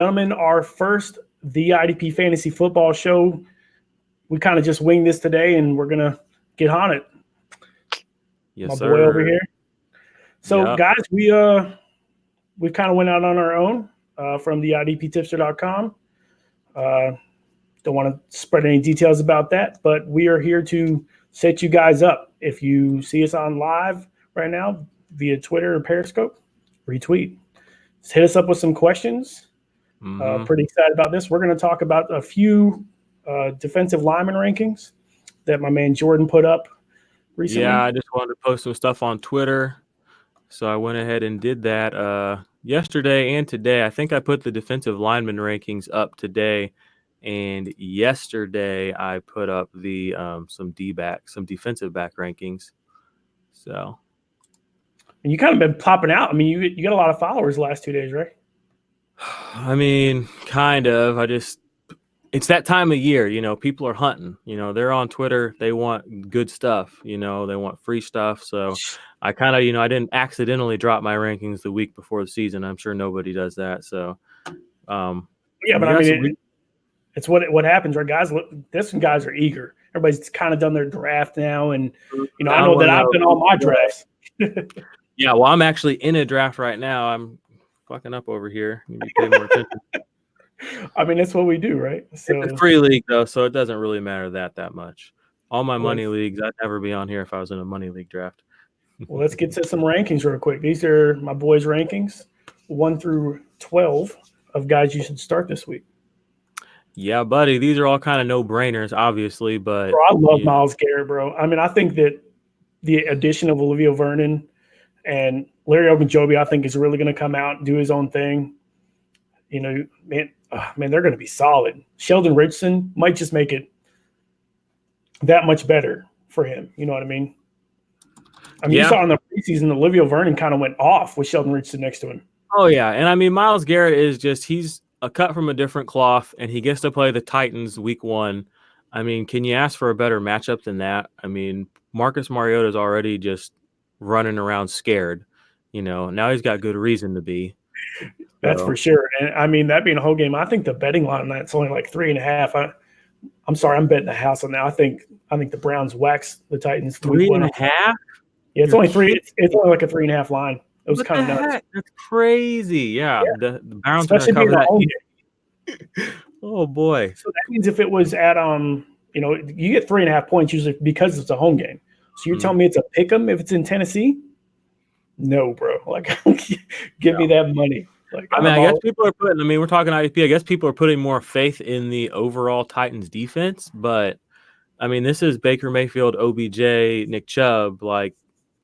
Gentlemen, our first The IDP Fantasy Football Show. We kind of just winged this today, and we're going to get on it. Yes, My sir. boy over here. So, Yep. guys, we kind of went out on our own from the IDPtipster.com. Don't want to spread any details about that, but we are here to set you guys up. If you see us on live right now via Twitter or Periscope, retweet. Just hit us up with some questions. Pretty excited about this. We're going to talk about a few defensive lineman rankings that my man Jordan put up recently. Yeah, I just wanted to post some stuff on Twitter, so I went ahead and did that yesterday and today. I think I put the defensive lineman rankings up today, and yesterday I put up the some defensive back rankings. So, and you kind of been popping out. I mean, you got a lot of followers the last 2 days, right? I mean, kind of. It's that time of year, people are hunting, they're on Twitter. They want good stuff, they want free stuff. So I kind of, I didn't accidentally drop my rankings the week before the season. I'm sure nobody does that. So, yeah, but I mean, it's what happens, right? Guys are eager. Everybody's kind of done their draft now. And, I know that I've done all my drafts. Yeah. Well, I'm actually in a draft right now. I'm fucking up over here. You need to pay more attention. I mean, that's what we do, right? So it's a free league though, so it doesn't really matter that much. All my money leagues, I'd never be on here if I was in a money league draft. Well, let's get to some rankings real quick. These are my boys' rankings, 1 through 12 of guys you should start this week. Yeah, buddy, these are all kind of no-brainers, obviously, but bro, I love Myles Garrett, bro. I mean, I think that the addition of Olivia Vernon and Larry Ogunjobi, I think, is really going to come out and do his own thing. Man, they're going to be solid. Sheldon Richardson might just make it that much better for him. You know what I mean? You saw in the preseason, Olivia Vernon kind of went off with Sheldon Richardson next to him. Oh, yeah. And I mean, Myles Garrett is he's a cut from a different cloth, and he gets to play the Titans week 1. I mean, can you ask for a better matchup than that? I mean, Marcus Mariota is already just running around scared. Now he's got good reason to be. That's for sure. And I mean, that being a whole game, I think the betting line on that's only like 3.5. I'm sorry, I'm betting the house on that. I think the Browns wax the Titans. 3.5? Yeah, it's only 3. It's only like a 3.5 line. It was kind of nuts. Heck? That's crazy. Yeah. The Browns especially being a home game. Oh boy. So that means if it was at you get 3.5 points usually because it's a home game. So you're telling me it's a pick 'em if it's in Tennessee? No, bro. Like, give me that money. Like, I guess people are we're talking IDP. I guess people are putting more faith in the overall Titans defense, but I mean, this is Baker Mayfield, OBJ, Nick Chubb. Like,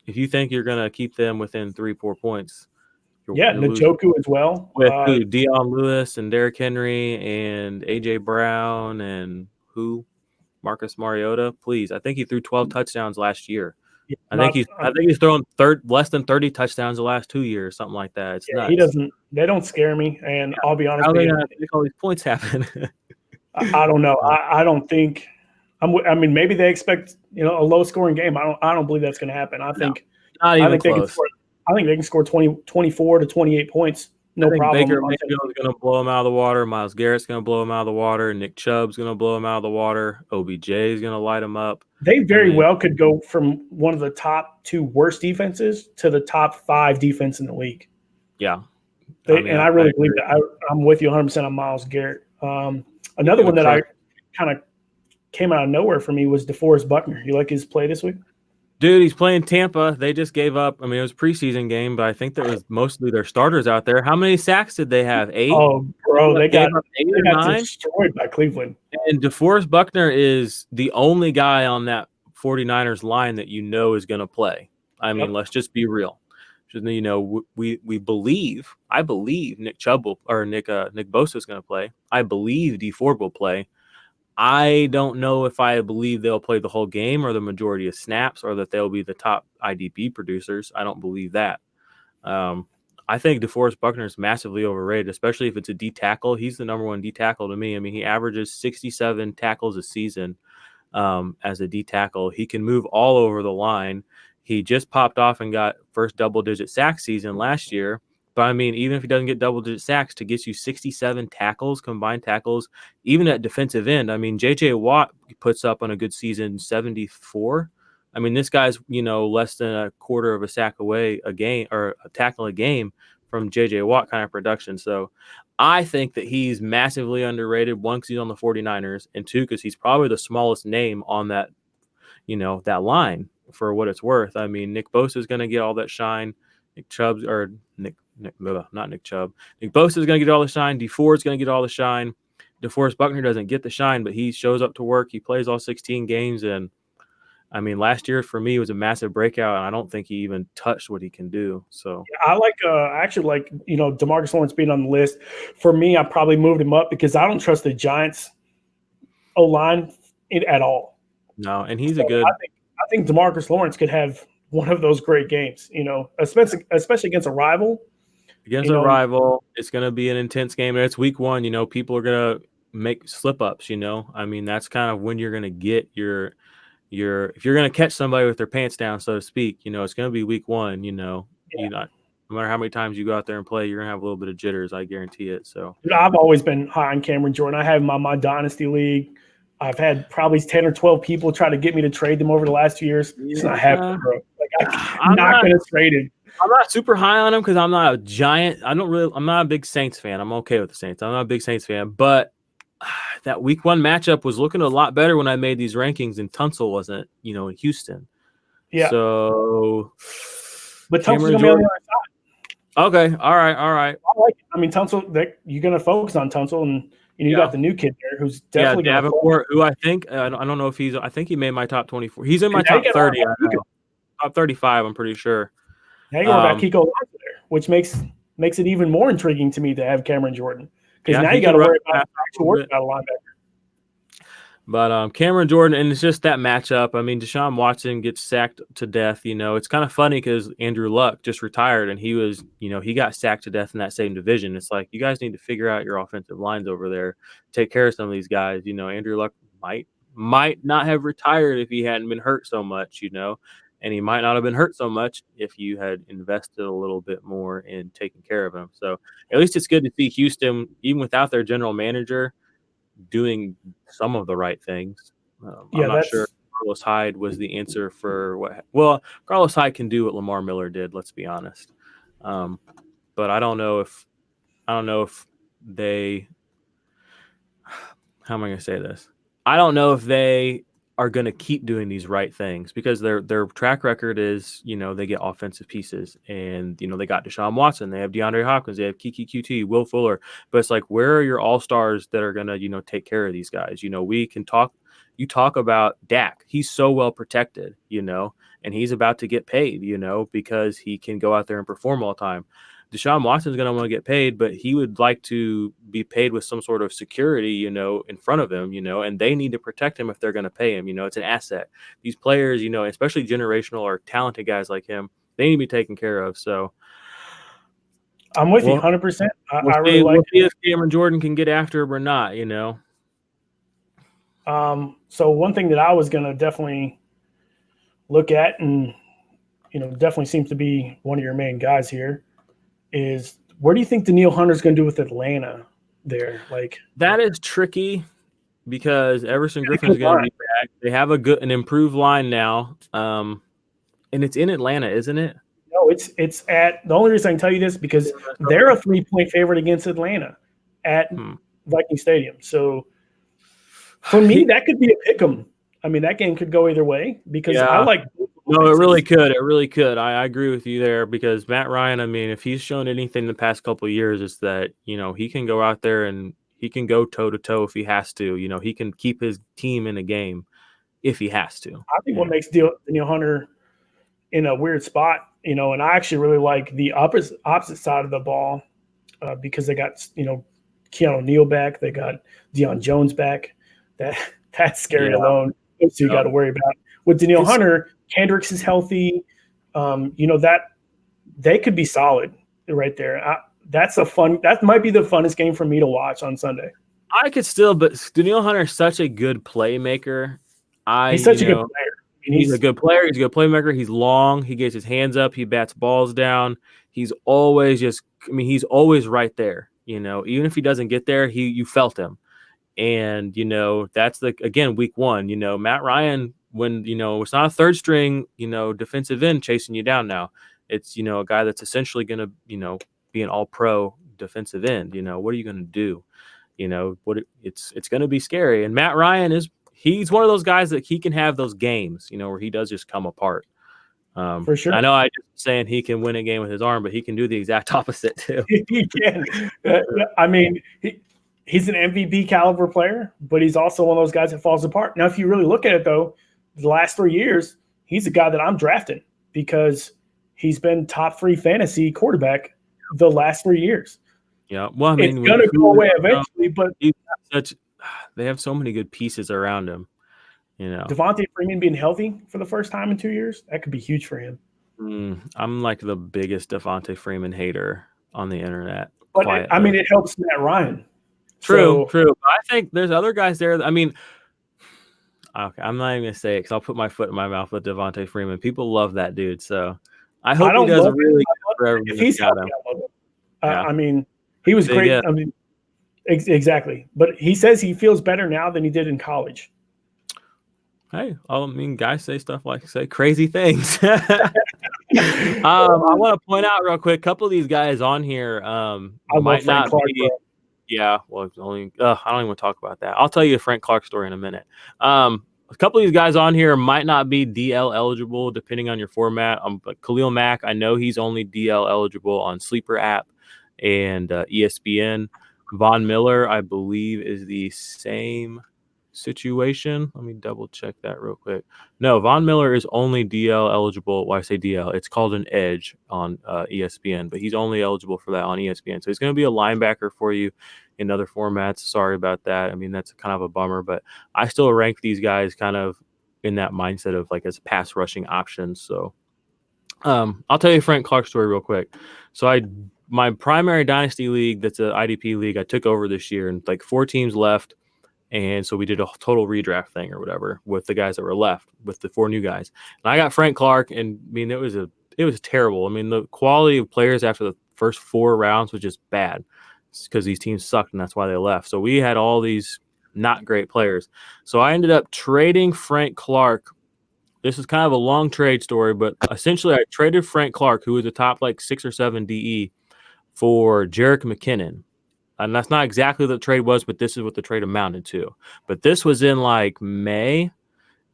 if you think you're going to keep them within 3-4 points. Njoku as well. With Deion Lewis and Derrick Henry and A.J. Brown and Marcus Mariota. Please, I think he threw 12 touchdowns last year. I think he's thrown less than 30 touchdowns the last 2 years, something like that. It's nuts. He doesn't. They don't scare me, and I'll be honest with you. Make all these points happen. I don't know. I don't think. I mean, maybe they expect a low scoring game. I don't believe that's going to happen. I think close. I think they can score 24 to 28 points. No problem. Baker Mayfield is going to blow him out of the water. Myles Garrett's going to blow him out of the water. Nick Chubb's going to blow him out of the water. OBJ is going to light him up. They very well could go from one of the top 2 worst defenses to the top 5 defense in the league. Yeah. I really believe that. I'm with you 100% on Myles Garrett. Another one that I kind of came out of nowhere for me was DeForest Buckner. You like his play this week? Dude, he's playing Tampa. They just gave up. I mean, it was a preseason game, but I think that was mostly their starters out there. How many sacks did they have? 8? Oh, bro, they got 8 or 9? Destroyed by Cleveland. And DeForest Buckner is the only guy on that 49ers line that is going to play. I mean, let's just be real. We believe. I believe Nick Chubb Nick Bosa is going to play. I believe D Ford will play. I don't know if I believe they'll play the whole game or the majority of snaps or that they'll be the top IDP producers. I don't believe that. I think DeForest Buckner is massively overrated, especially if it's a D tackle. He's the number 1 D tackle to me. I mean, he averages 67 tackles a season as a D tackle. He can move all over the line. He just popped off and got first double-digit sack season last year. But I mean, even if he doesn't get double-digit sacks, to get you 67 tackles, combined tackles, even at defensive end. I mean, J.J. Watt puts up on a good season 74. I mean, this guy's, less than a quarter of a sack away a game, or a tackle a game, from J.J. Watt kind of production. So I think that he's massively underrated, one, because he's on the 49ers, and two, because he's probably the smallest name on that, that line, for what it's worth. I mean, Nick Bosa is going to get all that shine. Nick Chubb, or not Nick Chubb. Nick Bosa is going to get all the shine. Dee Ford's going to get all the shine. DeForest Buckner doesn't get the shine, but he shows up to work. He plays all 16 games, and I mean, last year for me was a massive breakout, and I don't think he even touched what he can do. So yeah, I actually like DeMarcus Lawrence being on the list. For me, I probably moved him up because I don't trust the Giants O-line at all. No, and he's a good. I think DeMarcus Lawrence could have one of those great games. Especially against a rival. Against a rival, it's going to be an intense game. And it's week 1. People are going to make slip ups. I mean, that's kind of when you're going to get your if you're going to catch somebody with their pants down, so to speak, it's going to be week 1. No matter how many times you go out there and play, you're going to have a little bit of jitters. I guarantee it. So I've always been high on Cameron Jordan. I have him on my dynasty league. I've had probably 10 or 12 people try to get me to trade them over the last 2 years. It's not happening, bro. I'm not going to trade him. I'm not super high on him because I'm not a giant. I'm not a big Saints fan. I'm okay with the Saints. I'm not a big Saints fan, but that week 1 matchup was looking a lot better when I made these rankings, and Tunsil wasn't, in Houston. Yeah. So, but Tunsil's gonna be on the other side. Okay. All right. I like it. I mean, Tunsil. You're gonna focus on Tunsil, and you got the new kid there who's definitely Davenport, who I think I don't know if he's. I think he made my top 24. He's in my top 30. Top 35. I'm pretty sure. Now you're about Kiko Alonso there, which makes it even more intriguing to me to have Cameron Jordan, because now you got to worry about actual work about a linebacker. But Cameron Jordan, and it's just that matchup. I mean, Deshaun Watson gets sacked to death. It's kind of funny because Andrew Luck just retired, and he was, he got sacked to death in that same division. It's like, you guys need to figure out your offensive lines over there, take care of some of these guys. Andrew Luck might not have retired if he hadn't been hurt so much, and he might not have been hurt so much if you had invested a little bit more in taking care of him. So at least it's good to see Houston, even without their general manager, doing some of the right things. I'm not sure Carlos Hyde was the answer for what. Well, Carlos Hyde can do what Lamar Miller did. Let's be honest. But I don't know if they. How am I going to say this? I don't know if they are going to keep doing these right things, because their track record is, they get offensive pieces, and, they got Deshaun Watson, they have DeAndre Hopkins, they have Kiki QT, Will Fuller. But it's like, where are your all-stars that are going to, take care of these guys? We can talk, you talk about Dak. He's so well protected, and he's about to get paid, because he can go out there and perform all the time. Deshaun Watson's going to want to get paid, but he would like to be paid with some sort of security, in front of him, and they need to protect him if they're going to pay him. It's an asset. These players, especially generational or talented guys like him, they need to be taken care of. So I'm with you 100%. I really like see if Cameron Jordan can get after him or not, So one thing that I was going to definitely look at, and, definitely seems to be one of your main guys here, is where do you think Danielle Hunter's going to do with Atlanta there? Like, that is tricky, because Everson Griffin's going to be back. They have an improved line now, and it's in Atlanta, isn't it? No, it's at – the only reason I can tell you this, because they're a 3-point favorite against Atlanta at Viking Stadium. So for me, that could be a pick'em. I mean, that game could go either way, because I like – No, it really could. It really could. I agree with you there, because Matt Ryan, I mean, if he's shown anything the past couple of years, it's that, he can go out there and he can go toe-to-toe if he has to. He can keep his team in a game if he has to. I think what makes Danielle Hunter in a weird spot, and I actually really like the opposite side of the ball, because they got, Keanu Neal back. They got Deion Jones back. That's scary alone. So you got to worry about. With Danielle Hunter, Kendricks is healthy. That they could be solid right there. That might be the funnest game for me to watch on Sunday. I could still, but Danielle Hunter is such a good playmaker. He's such a good player. He's a good player. He's a good playmaker. He's long. He gets his hands up. He bats balls down. He's always just I mean, he's always right there. You know, even if he doesn't get there, you felt him. And, you know, that's again, week one, you know, Matt Ryan, when, you know, it's not a third string, you know, defensive end chasing you down now. It's, you know, a guy that's essentially going to, you know, be an all-pro defensive end. You know, what are you going to do? You know, it's going to be scary. And Matt Ryan he's one of those guys that he can have those games, you know, where he does just come apart. For sure. I know I just saying he can win a game with his arm, but he can do the exact opposite too. He can. I mean, he's an MVP caliber player, but he's also one of those guys that falls apart. Now, if you really look at it, though, the last 3 years, he's a guy that I'm drafting because he's been top 3 fantasy quarterback the last 3 years. Yeah, well, I mean, it's going to go away eventually, but they have so many good pieces around him. You know, Devontae Freeman being healthy for the first time in 2 years, that could be huge for him. I'm like the biggest Devontae Freeman hater on the internet. But I mean, it helps Matt Ryan. True. I think there's other guys there. I mean, okay, I'm not even gonna say it because I'll put my foot in my mouth with Devontae Freeman. People love that dude, so I hope he does really good for everyone. If he's healthy, I love it. I mean, he was great. I mean, exactly. But he says he feels better now than he did in college. Hey, I mean, guys say stuff say crazy things. I want to point out real quick, a couple of these guys on here might not be. Yeah, well, I don't even want to talk about that. I'll tell you a Frank Clark story in a minute. A couple of these guys on here might not be DL eligible depending on your format. But Khalil Mack, I know he's only DL eligible on Sleeper app and ESPN. Von Miller, I believe, is the same situation. Let me double check that real quick. No, Von Miller is only DL eligible. Why I say DL, it's called an edge on ESPN, but he's only eligible for that on ESPN. So he's going to be a linebacker for you in other formats. Sorry about that. I mean, that's kind of a bummer, but I still rank these guys kind of in that mindset of like as pass rushing options. So I'll tell you a Frank Clark story real quick. So my primary dynasty league, that's an IDP league, I took over this year, and like 4 teams left. And so we did a total redraft thing or whatever with the guys that were left, with the 4 new guys. And I got Frank Clark, and I mean, it was terrible. I mean, the quality of players after the first 4 rounds was just bad because these teams sucked, and that's why they left. So we had all these not great players. So I ended up trading Frank Clark. This is kind of a long trade story, but essentially I traded Frank Clark, who was a top like 6 or 7 DE, for Jerick McKinnon. And that's not exactly what the trade was, but this is what the trade amounted to. But this was in like May.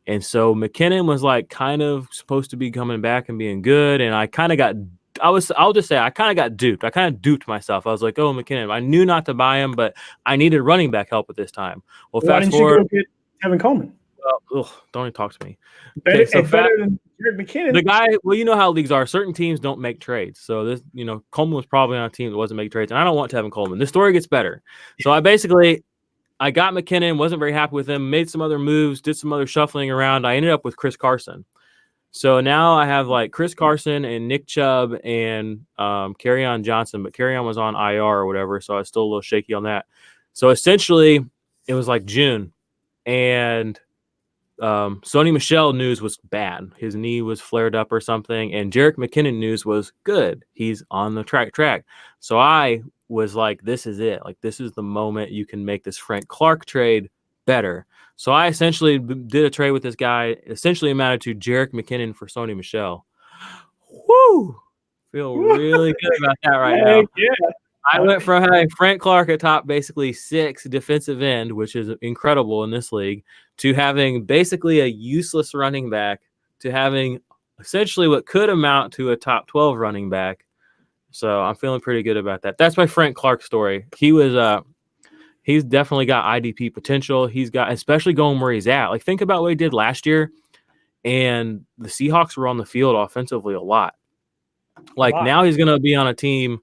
And so McKinnon was like kind of supposed to be coming back and being good. And I kind of I'll just say I kind of got duped. I kind of duped myself. I was like, oh, McKinnon, I knew not to buy him, but I needed running back help at this time. Well, why didn't you go get Tevin Coleman? Well, don't even talk to me. Better than Jerick McKinnon. The guy, well, you know how leagues are. Certain teams don't make trades. So this, you know, Coleman was probably on a team that wasn't making trades, and I don't want Tevin Coleman. This story gets better. So I got McKinnon, wasn't very happy with him, made some other moves, did some other shuffling around. I ended up with Chris Carson. So now I have like Chris Carson and Nick Chubb and Kerryon Johnson, but Kerryon was on IR or whatever, so I was still a little shaky on that. So essentially, it was like June, and Sony Michel news was bad. His knee was flared up or something, and Jerick McKinnon news was good. He's on the track. So I was like, this is it. Like, this is the moment you can make this Frank Clark trade better. So I essentially did a trade with this guy, essentially amounted to Jerick McKinnon for Sony Michel. Woo! Feel really good about that right now. Yeah. I went from having Frank Clark at top basically 6 defensive end, which is incredible in this league, to having basically a useless running back, to having essentially what could amount to a top 12 running back. So I'm feeling pretty good about that. That's my Frank Clark story. He's definitely got IDP potential. He's got, especially going where he's at. Like, think about what he did last year, and the Seahawks were on the field offensively a lot. Like, now he's going to be on a team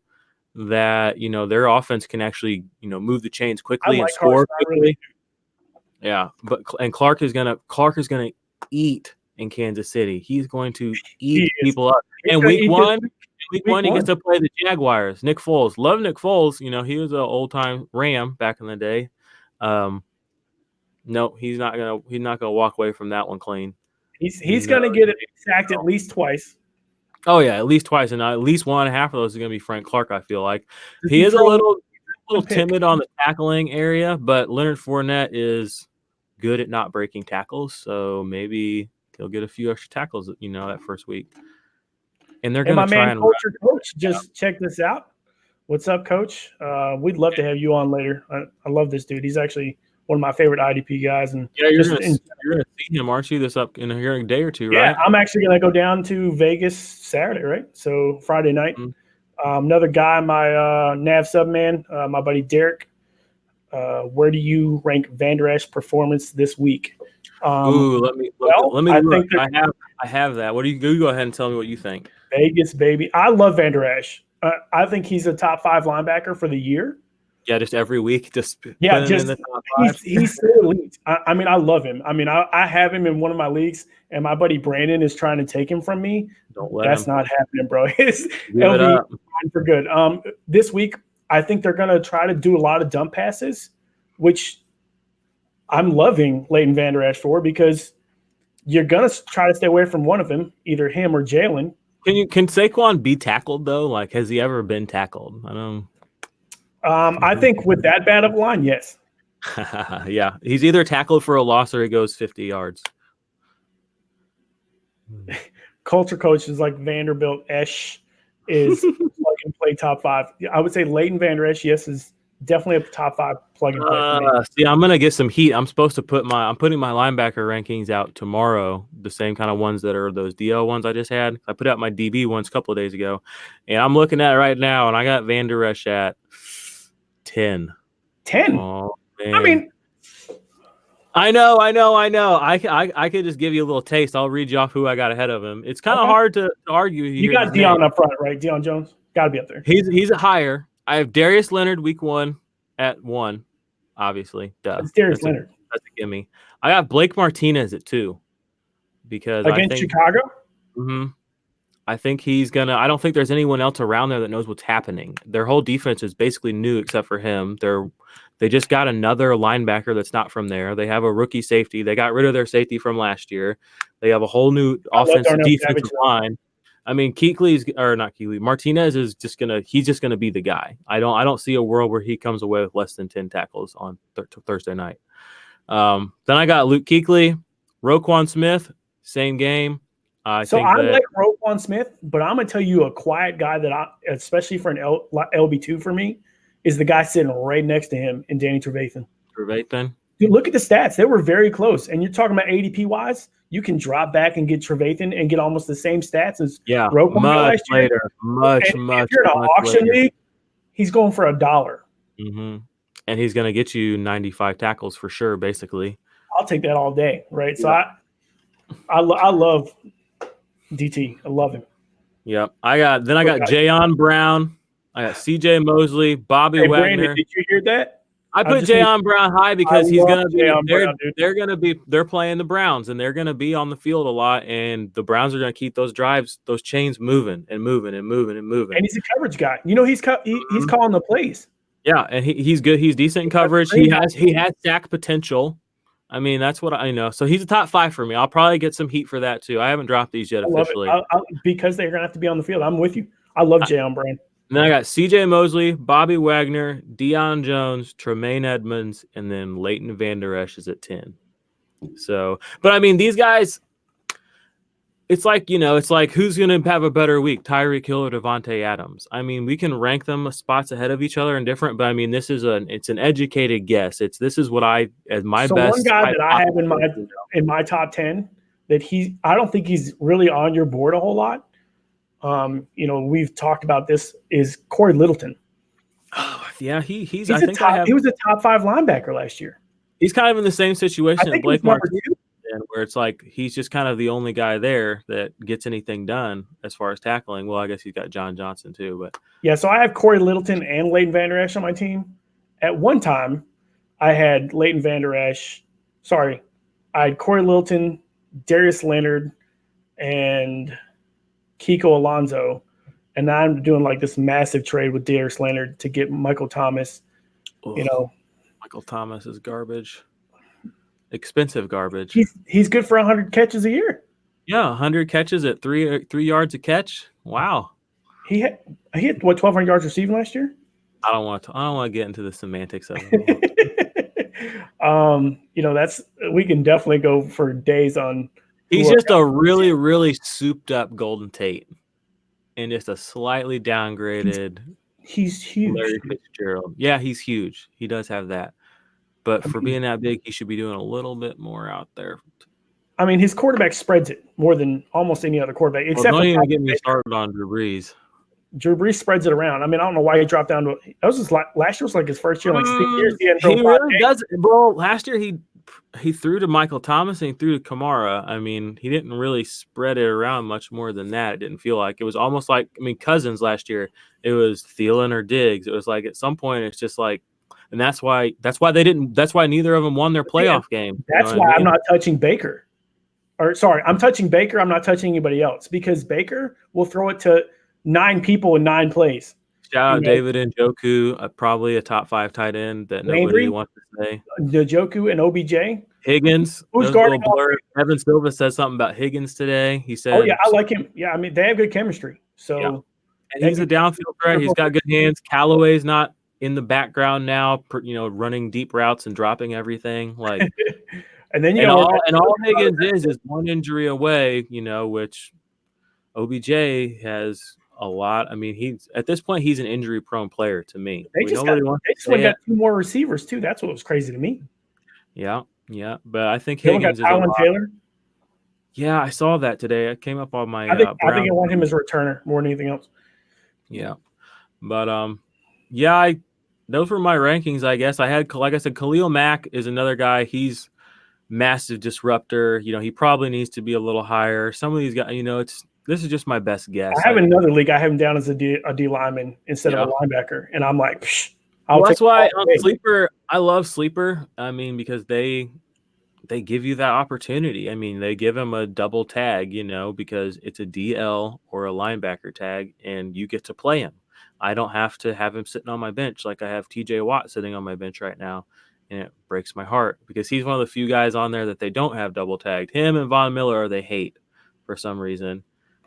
that, you know, their offense can actually, you know, move the chains quickly and score quickly. Yeah, but Clark is gonna eat in Kansas City. He's going to eat people up. And week one, he gets to play the Jaguars. Nick Foles, love Nick Foles. You know, he was an old time Ram back in the day. No, he's not gonna walk away from that one clean. He's gonna get sacked at least twice. Oh yeah, at least twice, and at least 1.5 of those is going to be Frank Clark. I feel like Does he he is throw a little pick? timid on the tackling area, but Leonard Fournette is good at not breaking tackles, so maybe he'll get a few extra tackles, that first week. And they're And going to my man, try and Culture Coach, just check this out. What's up, Coach? We'd love to have you on later. I love this dude. He's actually one of my favorite IDP guys, and you're just gonna see him, aren't you? This up in here in a day or two, yeah, right? I'm actually gonna go down to Vegas Saturday, right? So Friday night. Mhm. Another guy, my Nav sub man, my buddy Derek. Where do you rank Van Der Esch performance this week? Ooh, let me I look. think that I have that. What do you go ahead and tell me what you think? Vegas, baby. I love Van Der Esch. I think he's a top 5 linebacker for the year. Yeah, just every week, just Yeah, put him in just the top 5. he's so elite. I mean, I love him. I mean, I have him in one of my leagues, and my buddy Brandon is trying to take him from me. Don't let That's him. not happening, bro. Give It'll it be up. fine for good. This week, I think they're gonna try to do a lot of dump passes, which I'm loving Leighton Vander Esch for, because you're gonna try to stay away from one of them, either him or Jalen. Can Saquon be tackled though? Like, has he ever been tackled? I don't. I think with that bad of a line, yes. Yeah, he's either tackled for a loss or he goes 50 yards. Culture Coach is like Vanderbilt Esch is plug and play top 5. I would say Leighton Vander Esch, yes, is definitely a top 5 plug and play for me. See, I'm gonna get some heat. I'm putting my linebacker rankings out tomorrow. The same kind of ones that are those DL ones I just had. I put out my DB ones a couple of days ago, and I'm looking at it right now, and I got Van Der Esch at 10. 10. Oh man. I mean, I know. I could just give you a little taste. I'll read you off who I got ahead of him. It's kind of hard to argue. You got Deion up front, right? Deion Jones got to be up there. He's a higher. I have Darius Leonard week 1 at 1. Obviously, duh. It's Darius Leonard. That's a gimme. I got Blake Martinez at 2 because against Chicago. I think he's gonna. I don't think there's anyone else around there that knows what's happening. Their whole defense is basically new except for him. They just got another linebacker that's not from there. They have a rookie safety. They got rid of their safety from last year. They have a whole new offensive defensive line. I mean, Martinez is just gonna be the guy. I don't see a world where he comes away with less than 10 tackles on Thursday night. Then I got Luke Kuechly, Roquan Smith, same game. I like Roquan Smith, but I'm gonna tell you a quiet guy that especially for an LB2 for me, is the guy sitting right next to him in Danny Trevathan. Dude, look at the stats; they were very close. And you're talking about ADP wise, you can drop back and get Trevathan and get almost the same stats as Roquan much later. Much. If you're in an auction league, he's going for $1. And he's going to get you 95 tackles for sure. Basically, I'll take that all day, right? So I love DT. I love him. Yep. I got Jayon Brown. I got CJ Mosley, Bobby Wagner. Brandon, did you hear that? I put Jayon Brown high because he's gonna be. They're playing the Browns, and they're gonna be on the field a lot, and the Browns are gonna keep those chains moving and moving and moving and moving. And he's a coverage guy. He's calling the plays. Yeah, and he's good. He's decent in coverage. He has sack potential. I mean, that's what I know. So he's a top 5 for me. I'll probably get some heat for that too. I haven't dropped these yet officially. Because they're gonna have to be on the field. I'm with you. I love Jayon Brown. And then I got CJ Mosley, Bobby Wagner, Deion Jones, Tremaine Edmonds, and then Leighton Vander Esch is at 10. So, but I mean, these guys, it's like who's going to have a better week, Tyreek Hill or Devontae Adams? I mean, we can rank them spots ahead of each other and different, but I mean, it's an educated guess. This is what best. One guy that I have in my top 10 that I don't think he's really on your board a whole lot. We've talked about this, is Corey Littleton. Oh, yeah, he was a top 5 linebacker last year. He's kind of in the same situation as Blake Martinez, where it's like he's just kind of the only guy there that gets anything done as far as tackling. Well, I guess he's got John Johnson too, but yeah. So I have Corey Littleton and Leighton Vander Esch on my team. At one time, I had Leighton Vander Esch. Sorry, I had Corey Littleton, Darius Leonard, and Kiko Alonso, and now I'm doing like this massive trade with Darius Leonard to get Michael Thomas. Michael Thomas is garbage, expensive garbage. He's good for 100 catches a year. Yeah, 100 catches at 3 yards a catch. Wow. He hit what 1,200 yards receiving last year. I don't want to get into the semantics of it. We can definitely go for days on. He's just a really, really souped up Golden Tate, and just a slightly downgraded. He's huge. Larry Fitzgerald. Yeah, he's huge. He does have that, but for being that big, he should be doing a little bit more out there. I mean, his quarterback spreads it more than almost any other quarterback, except don't even get me started on Drew Brees. Drew Brees spreads it around. I mean, I don't know why he dropped down to. That was his last year was like his first year, like 6 years. He really does. Well, last year he threw to Michael Thomas and he threw to Kamara. I mean, he didn't really spread it around much more than that. It didn't feel like it was almost like Cousins last year. It was Thielen or Diggs. It was like at some point it's just like, and that's why they didn't. That's why neither of them won their playoff game. That's why I'm not touching Baker. Or sorry, I'm touching Baker. I'm not touching anybody else because Baker will throw it to 9 people in 9 plays. Shout out David Njoku, probably a top 5 tight end that nobody wants to say. Njoku and OBJ. Higgins. Who's guarding? Evan Silva said something about Higgins today. He said, "Oh yeah, I like him. Yeah, I mean they have good chemistry. So and he's a downfield threat. He's got good hands. Callaway's not in the background now, running deep routes and dropping everything like." And then all Higgins is one injury away, which OBJ has a lot. I mean, he's at this point he's an injury-prone player to me. They just got 2 more receivers too. That's what was crazy to me. Yeah, but I think Higgins is Alan Taylor. Yeah, I saw that today. It came up on my. I think I want him as a returner more than anything else. Yeah, but those were my rankings. I guess I had, like I said, Khalil Mack is another guy. He's massive disruptor. He probably needs to be a little higher. Some of these guys, this is just my best guess. I have another league. I have him down as a D lineman instead of a linebacker, and I'm like, that's why on Sleeper, I love Sleeper. I mean, because they give you that opportunity. I mean, they give him a double tag, because it's a DL or a linebacker tag, and you get to play him. I don't have to have him sitting on my bench like I have TJ Watt sitting on my bench right now. And it breaks my heart because he's one of the few guys on there that they don't have double tagged. Him and Von Miller they hate for some reason.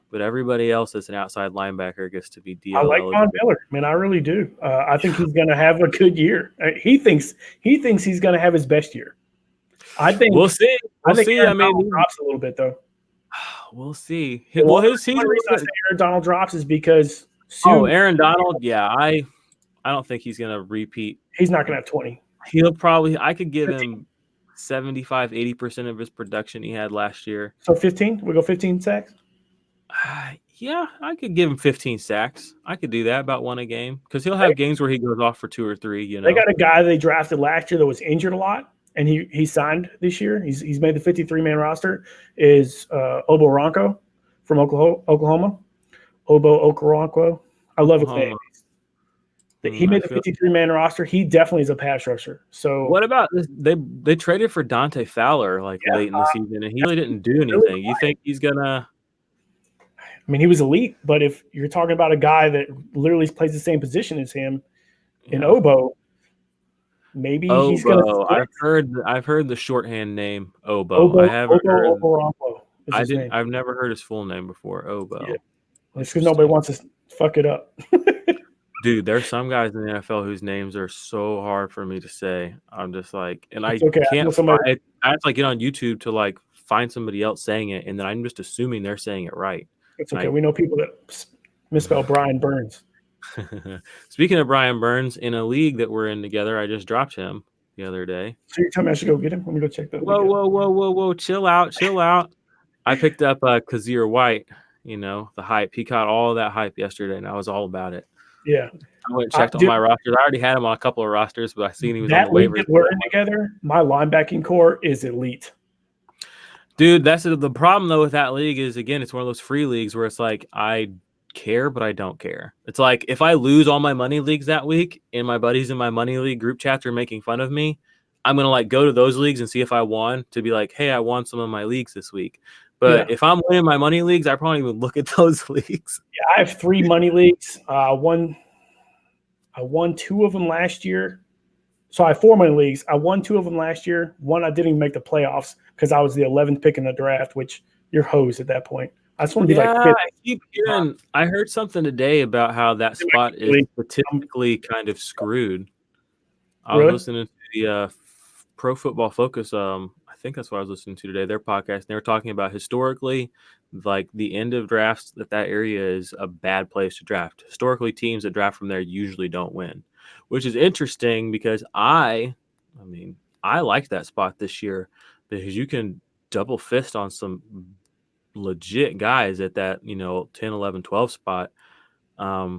But everybody else that's an outside linebacker gets to be DL. I like Von Miller, man. I really do. I think he's going to have a good year. He thinks he's going to have his best year. I think we'll see. I think Aaron Donald drops a little bit though. We'll see. His season. The reason I say Aaron Donald drops is because Aaron Donald. Yeah, I don't think he's going to repeat. He's not going to have 20. I could give him 75-80% of his production he had last year. So 15? We go 15 sacks? Yeah, I could give him 15 sacks. I could do that, about 1 a game, because he'll have games where he goes off for 2 or 3. They got a guy they drafted last year that was injured a lot, and he signed this year. He's made the 53-man roster. Is Obo Ronco from Oklahoma? Obo Okoronkwo. I love his name. He made the 53-man roster. He definitely is a pass rusher. So what about this? They traded for Dante Fowler late in the season, and he really didn't do anything. You think he's gonna? I mean, he was elite, but if you're talking about a guy that literally plays the same position as him in Obo, maybe he's gonna. I've heard the shorthand name Obo. I haven't heard. I've never heard his full name before. Obo. Yeah. It's because nobody wants to fuck it up. Dude, there's some guys in the NFL whose names are so hard for me to say. I'm just like, and I can't. I have to get on YouTube to find somebody else saying it, and then I'm just assuming they're saying it right. It's okay. We know people that misspell Brian Burns. Speaking of Brian Burns, in a league that we're in together, I just dropped him the other day. So you're telling me I should go get him? Let me go check that. Whoa! Chill out. I picked up Kazir White. The hype. He caught all of that hype yesterday, and I was all about it. Yeah. I went and checked on my rosters. I already had him on a couple of rosters, but I seen he was on the waivers. That we're in together, my linebacking core is elite. Dude, that's the problem, though, with that league is, again, it's one of those free leagues where it's like I care, but I don't care. It's like if I lose all my money leagues that week and my buddies in my money league group chats are making fun of me, I'm going to go to those leagues and see if I won to be like, hey, I won some of my leagues this week. But if I'm winning my money leagues, I probably would look at those leagues. Yeah, I have 3 money leagues. I won 2 of them last year. So I have 4 money leagues. I won 2 of them last year. One I didn't even make the playoffs because I was the 11th pick in the draft, which you're hosed at that point. I just want to be like, I keep hearing. I heard something today about how that spot is really, statistically kind of screwed. I was really? listening to the Pro Football Focus. I think that's what I was listening to today. Their podcast. And they were talking about historically, like the end of drafts, that area is a bad place to draft. Historically, teams that draft from there usually don't win, which is interesting because I mean, I liked that spot this year because you can double fist on some legit guys at that 10, 11, 12 spot. I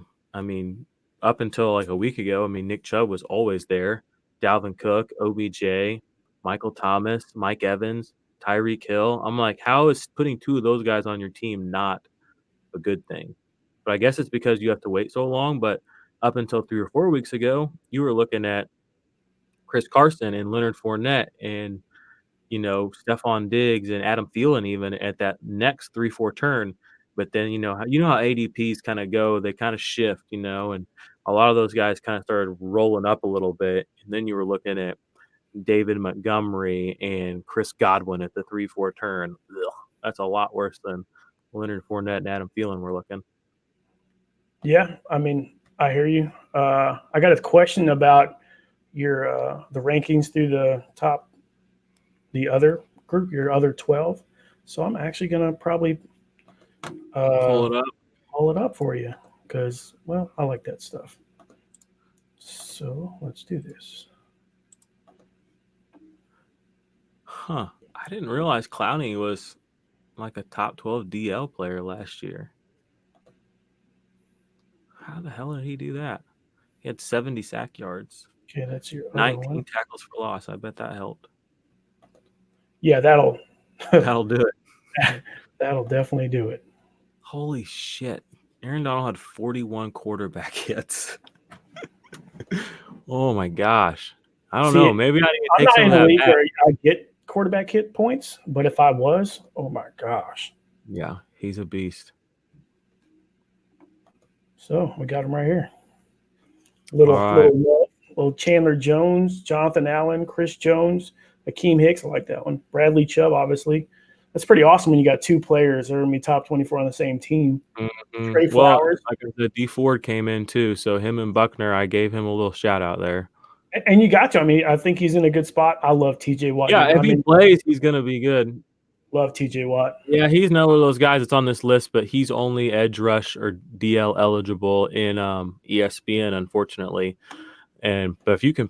mean, up until like a week ago, I mean, Nick Chubb was always there. Dalvin Cook, OBJ, Michael Thomas, Mike Evans, Tyreek Hill. I'm like, how is putting two of those guys on your team not a good thing? But I guess it's because you have to wait so long. But up until 3 or 4 weeks ago, you were looking at Chris Carson and Leonard Fournette and Stephon Diggs and Adam Thielen even at that next 3-4 turn. But then how ADPs kind of go, they kind of shift, and a lot of those guys kind of started rolling up a little bit. And then you were looking at David Montgomery and Chris Godwin at the 3-4 turn. Ugh, that's a lot worse than Leonard Fournette and Adam Thielen were looking. Yeah, I mean, I hear you. I got a question about your the rankings through the other group, your other 12. So I'm actually gonna probably Pull it up. pull it up for you because, well, I like that stuff. So let's do this. Huh. I didn't realize Clowney was like a top 12 DL player last year. How the hell did he do that? He had 70 sack yards. Okay, that's your other 19 one. tackles for loss. I bet that helped. Yeah, that'll That'll do it. that'll definitely do it. Holy shit. Aaron Donald had 41 quarterback hits. Oh my gosh. I don't know. Maybe I need to take some of that back. Where I get quarterback hit points, but if I was, oh my gosh. Yeah, he's a beast. So we got him right here. Little Chandler Jones, Jonathan Allen, Chris Jones, Akeem Hicks. I like that one. Bradley Chubb, obviously. That's pretty awesome when you got two players that are going to be top 24 on the same team. Mm-hmm. Trey Flowers. Like the D Ford came in too, so him and Buckner, I gave him a little shout out there. And you got to. I mean, I think he's in a good spot. I love TJ Watt. Yeah, if he plays, he's going to be good. Love TJ Watt. Yeah, he's none of those guys that's on this list, but he's only edge rush or DL eligible in ESPN, unfortunately. But if you can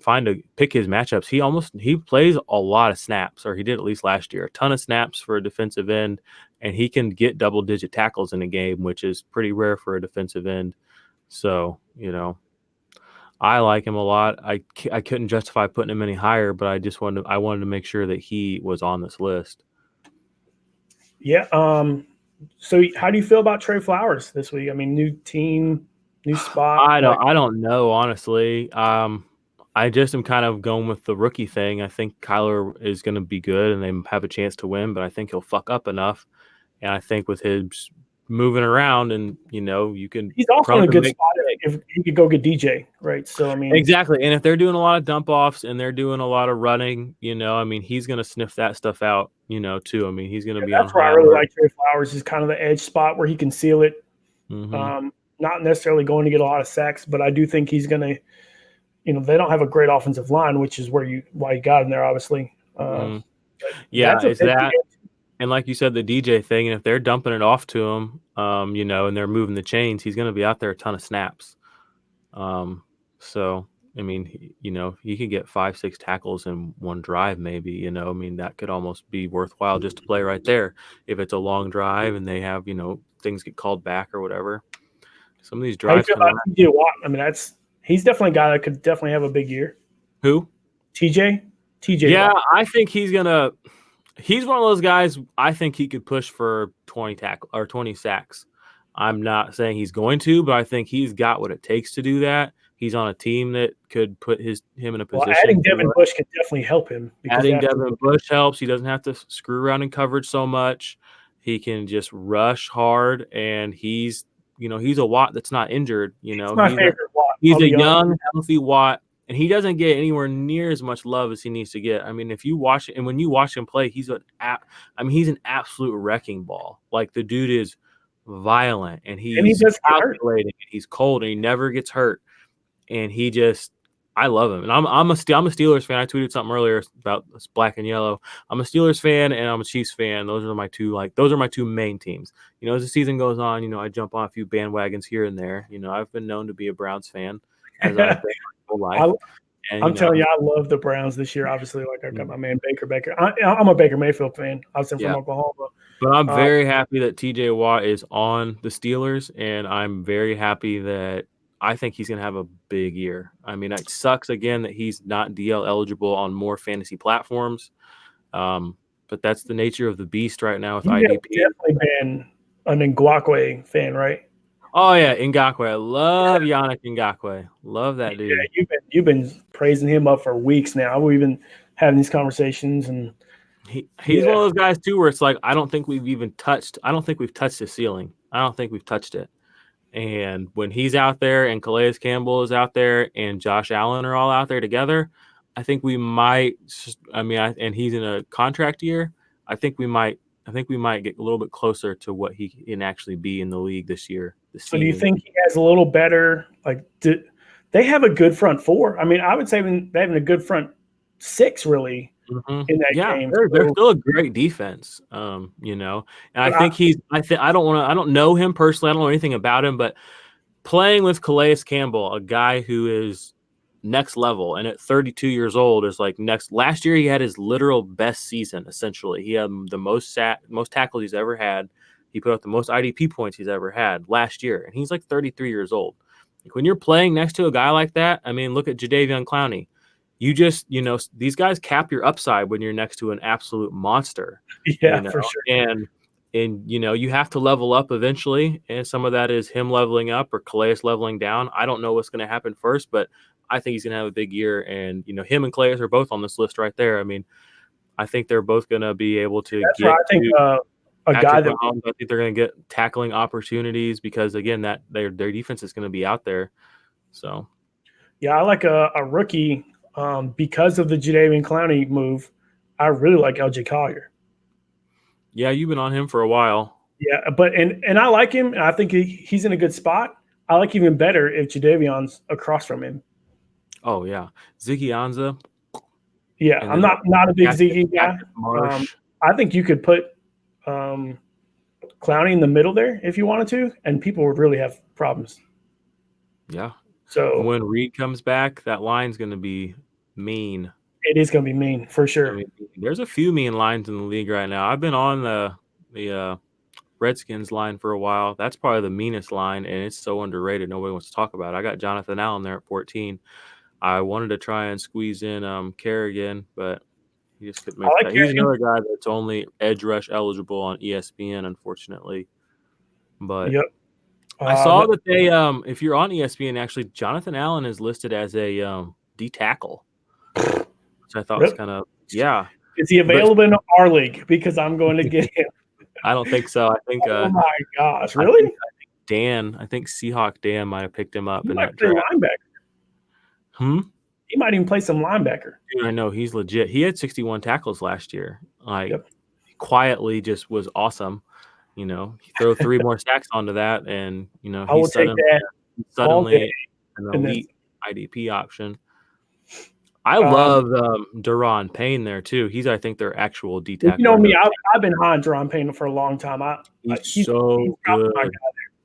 pick his matchups, he plays a lot of snaps, or he did at least last year, a ton of snaps for a defensive end, and he can get double-digit tackles in a game, which is pretty rare for a defensive end. So, I like him a lot. I couldn't justify putting him any higher, but I wanted to make sure that he was on this list. Yeah. So how do you feel about Trey Flowers this week? I mean, new team, new spot. I don't know, honestly. I just am kind of going with the rookie thing. I think Kyler is going to be good and they have a chance to win, but I think he'll fuck up enough. And I think with his moving around and, you can. He's also in a good spot if you could go get DJ, right? So, I mean. Exactly. And if they're doing a lot of dump offs and they're doing a lot of running, he's going to sniff that stuff out, too. I mean, he's going to be on. That's why I really like Trey Flowers is kind of the edge spot where he can seal it. Mm-hmm. Not necessarily going to get a lot of sacks, but I do think he's going to. They don't have a great offensive line, which is why you got him there, obviously. Yeah, it's that. And like you said, the DJ thing, and if they're dumping it off to him, and they're moving the chains, he's going to be out there a ton of snaps. So, I mean, he could get 5-6 tackles in one drive, maybe, that could almost be worthwhile just to play right there. If it's a long drive and they have, things get called back or whatever. Some of these drives. How do you feel about TJ Watt? I mean, he's definitely a guy that could definitely have a big year. Who? TJ Yeah, Watt. I think he's one of those guys. I think he could push for 20 sacks. I'm not saying he's going to, but I think he's got what it takes to do that. He's on a team that could put him in a position. Well, adding Devin Bush could definitely help him. Adding Devin Bush helps. He doesn't have to screw around in coverage so much. He can just rush hard, and he's a Watt that's not injured. He's my favorite Watt. He's a young, healthy Watt and he doesn't get anywhere near as much love as he needs to get. I mean, if you watch it, and when you watch him play, he's he's an absolute wrecking ball. Like the dude is violent, and And he he's does get hurt. calculating, and he's cold, and he never gets hurt. And he just, I love him. And I'm a Steelers fan. I tweeted something earlier about this black and yellow. I'm a Steelers fan and I'm a Chiefs fan. Those are my two main teams. You know, as the season goes on, you know, I jump on a few bandwagons here and there. You know, I've been known to be a Browns fan as I've been my whole life. I'm telling you, I love the Browns this year. Obviously, like I got my man Baker. I'm a Baker Mayfield fan. I was from Oklahoma. But I'm very happy that TJ Watt is on the Steelers, and I'm very happy that I think he's going to have a big year. I mean, it sucks again that he's not DL eligible on more fantasy platforms. But that's the nature of the beast right now with IDP. Definitely been an Ngakoue fan, right? Oh yeah, Ngakoue. I love Yannick Ngakoue. Love that dude. Yeah, you've been praising him up for weeks now. We've been having these conversations, and he's one of those guys too where it's like I don't think we've touched the ceiling. I don't think we've touched it. And when he's out there and Calais Campbell is out there and Josh Allen are all out there together, I think we might. And he's in a contract year. I think we might get a little bit closer to what he can actually be in the league this year. So do you think he has a little better? They have a good front four. I mean, I would say they're having a good front six, really. In that game, they're still a great defense, you know. And I think I don't know him personally. I don't know anything about him, but playing with Calais Campbell, a guy who is next level, and at 32 years old is like next. Last year, he had his literal best season. Essentially, he had the most tackles he's ever had. He put up the most IDP points he's ever had last year, and he's like 33 years old. Like when you're playing next to a guy like that, I mean, look at Jadeveon Clowney. You just, you know, these guys cap your upside when you're next to an absolute monster. Yeah, you know? for sure. And you know, you have to level up eventually, and some of that is him leveling up or Calais leveling down. I don't know what's going to happen first, but I think he's going to have a big year. And you know, him and Calais are both on this list right there. I mean, I think they're both going to be able to get. I think a guy that I think they're going to get tackling opportunities because again, that their defense is going to be out there. So, yeah, I like a rookie because of the Jadeveon Clowney move. I really like LJ Collier. Yeah, you've been on him for a while. Yeah, but and I like him. And I think he's in a good spot. I like even better if Jadeveon's across from him. Oh yeah, Ziggy Ansah. Yeah, I'm not a big Ziggy guy. I think you could put Clowney in the middle there if you wanted to, and people would really have problems. Yeah. So when Reed comes back, that line's going to be mean. It is going to be mean for sure. I mean, there's a few mean lines in the league right now. I've been on the Redskins line for a while. That's probably the meanest line, and it's so underrated. Nobody wants to talk about it. I got Jonathan Allen there at 14. I wanted to try and squeeze in Kerrigan, but he just couldn't make that. He's another guy that's only edge rush eligible on ESPN, unfortunately. But I saw that they if you're on ESPN, actually, Jonathan Allen is listed as a D tackle, which I thought was kind of Is he available in our league? Because I'm going to get him. I don't think so. I think. Oh my gosh! Really? I think Seahawk Dan might have picked him up in that draft. Linebacker. He might even play some linebacker. Dude, I know he's legit. He had 61 tackles last year. Quietly just was awesome. You know, throw 3 more sacks onto that, and you know he's suddenly an elite IDP option. I love Daron Payne there too. He's, I think, their actual D tackle. You know me, I've been high on Daron Payne for a long time. He's so good.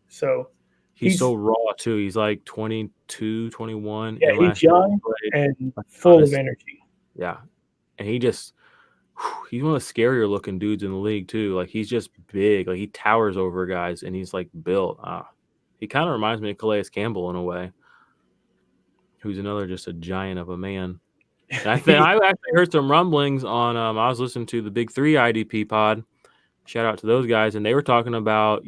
So he's so raw too. He's like 22, 21. Yeah, he's young and full of energy. Yeah, and he's one of the scarier looking dudes in the league too. Like he's just big. Like he towers over guys, and he's like built. He kind of reminds me of Calais Campbell in a way, who's another just a giant of a man. And I actually heard some rumblings on. I was listening to the Big 3 IDP pod. Shout out to those guys, and they were talking about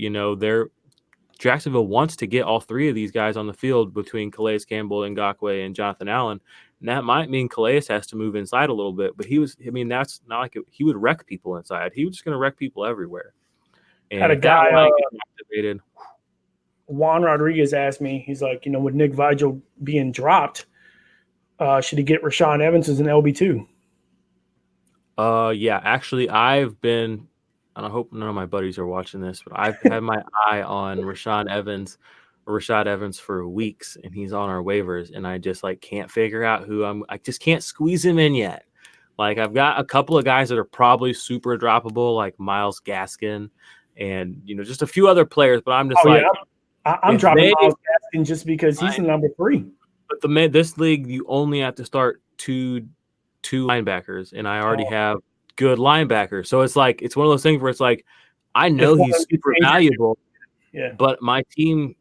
Jacksonville wants to get all 3 of these guys on the field between Calais Campbell, Ngakoue, and Jonathan Allen. And that might mean Calais has to move inside a little bit, but that's not like he would wreck people inside. He was just going to wreck people everywhere. And had a guy activated. Juan Rodriguez asked me, he's like, with Nick Vigil being dropped, should he get Rashaan Evans as an LB2? Yeah, actually, I've been, and I hope none of my buddies are watching this, but I've had my eye on Rashad Evans for weeks, and he's on our waivers, and I just like can't figure out I just can't squeeze him in yet. Like I've got a couple of guys that are probably super droppable, like Miles Gaskin, and just a few other players, but I'm just like, I'm dropping Miles Gaskin just because he's the number 3. But this league, you only have to start two linebackers, and I already have good linebackers. So it's like it's one of those things where it's like I know he's super valuable, but my team,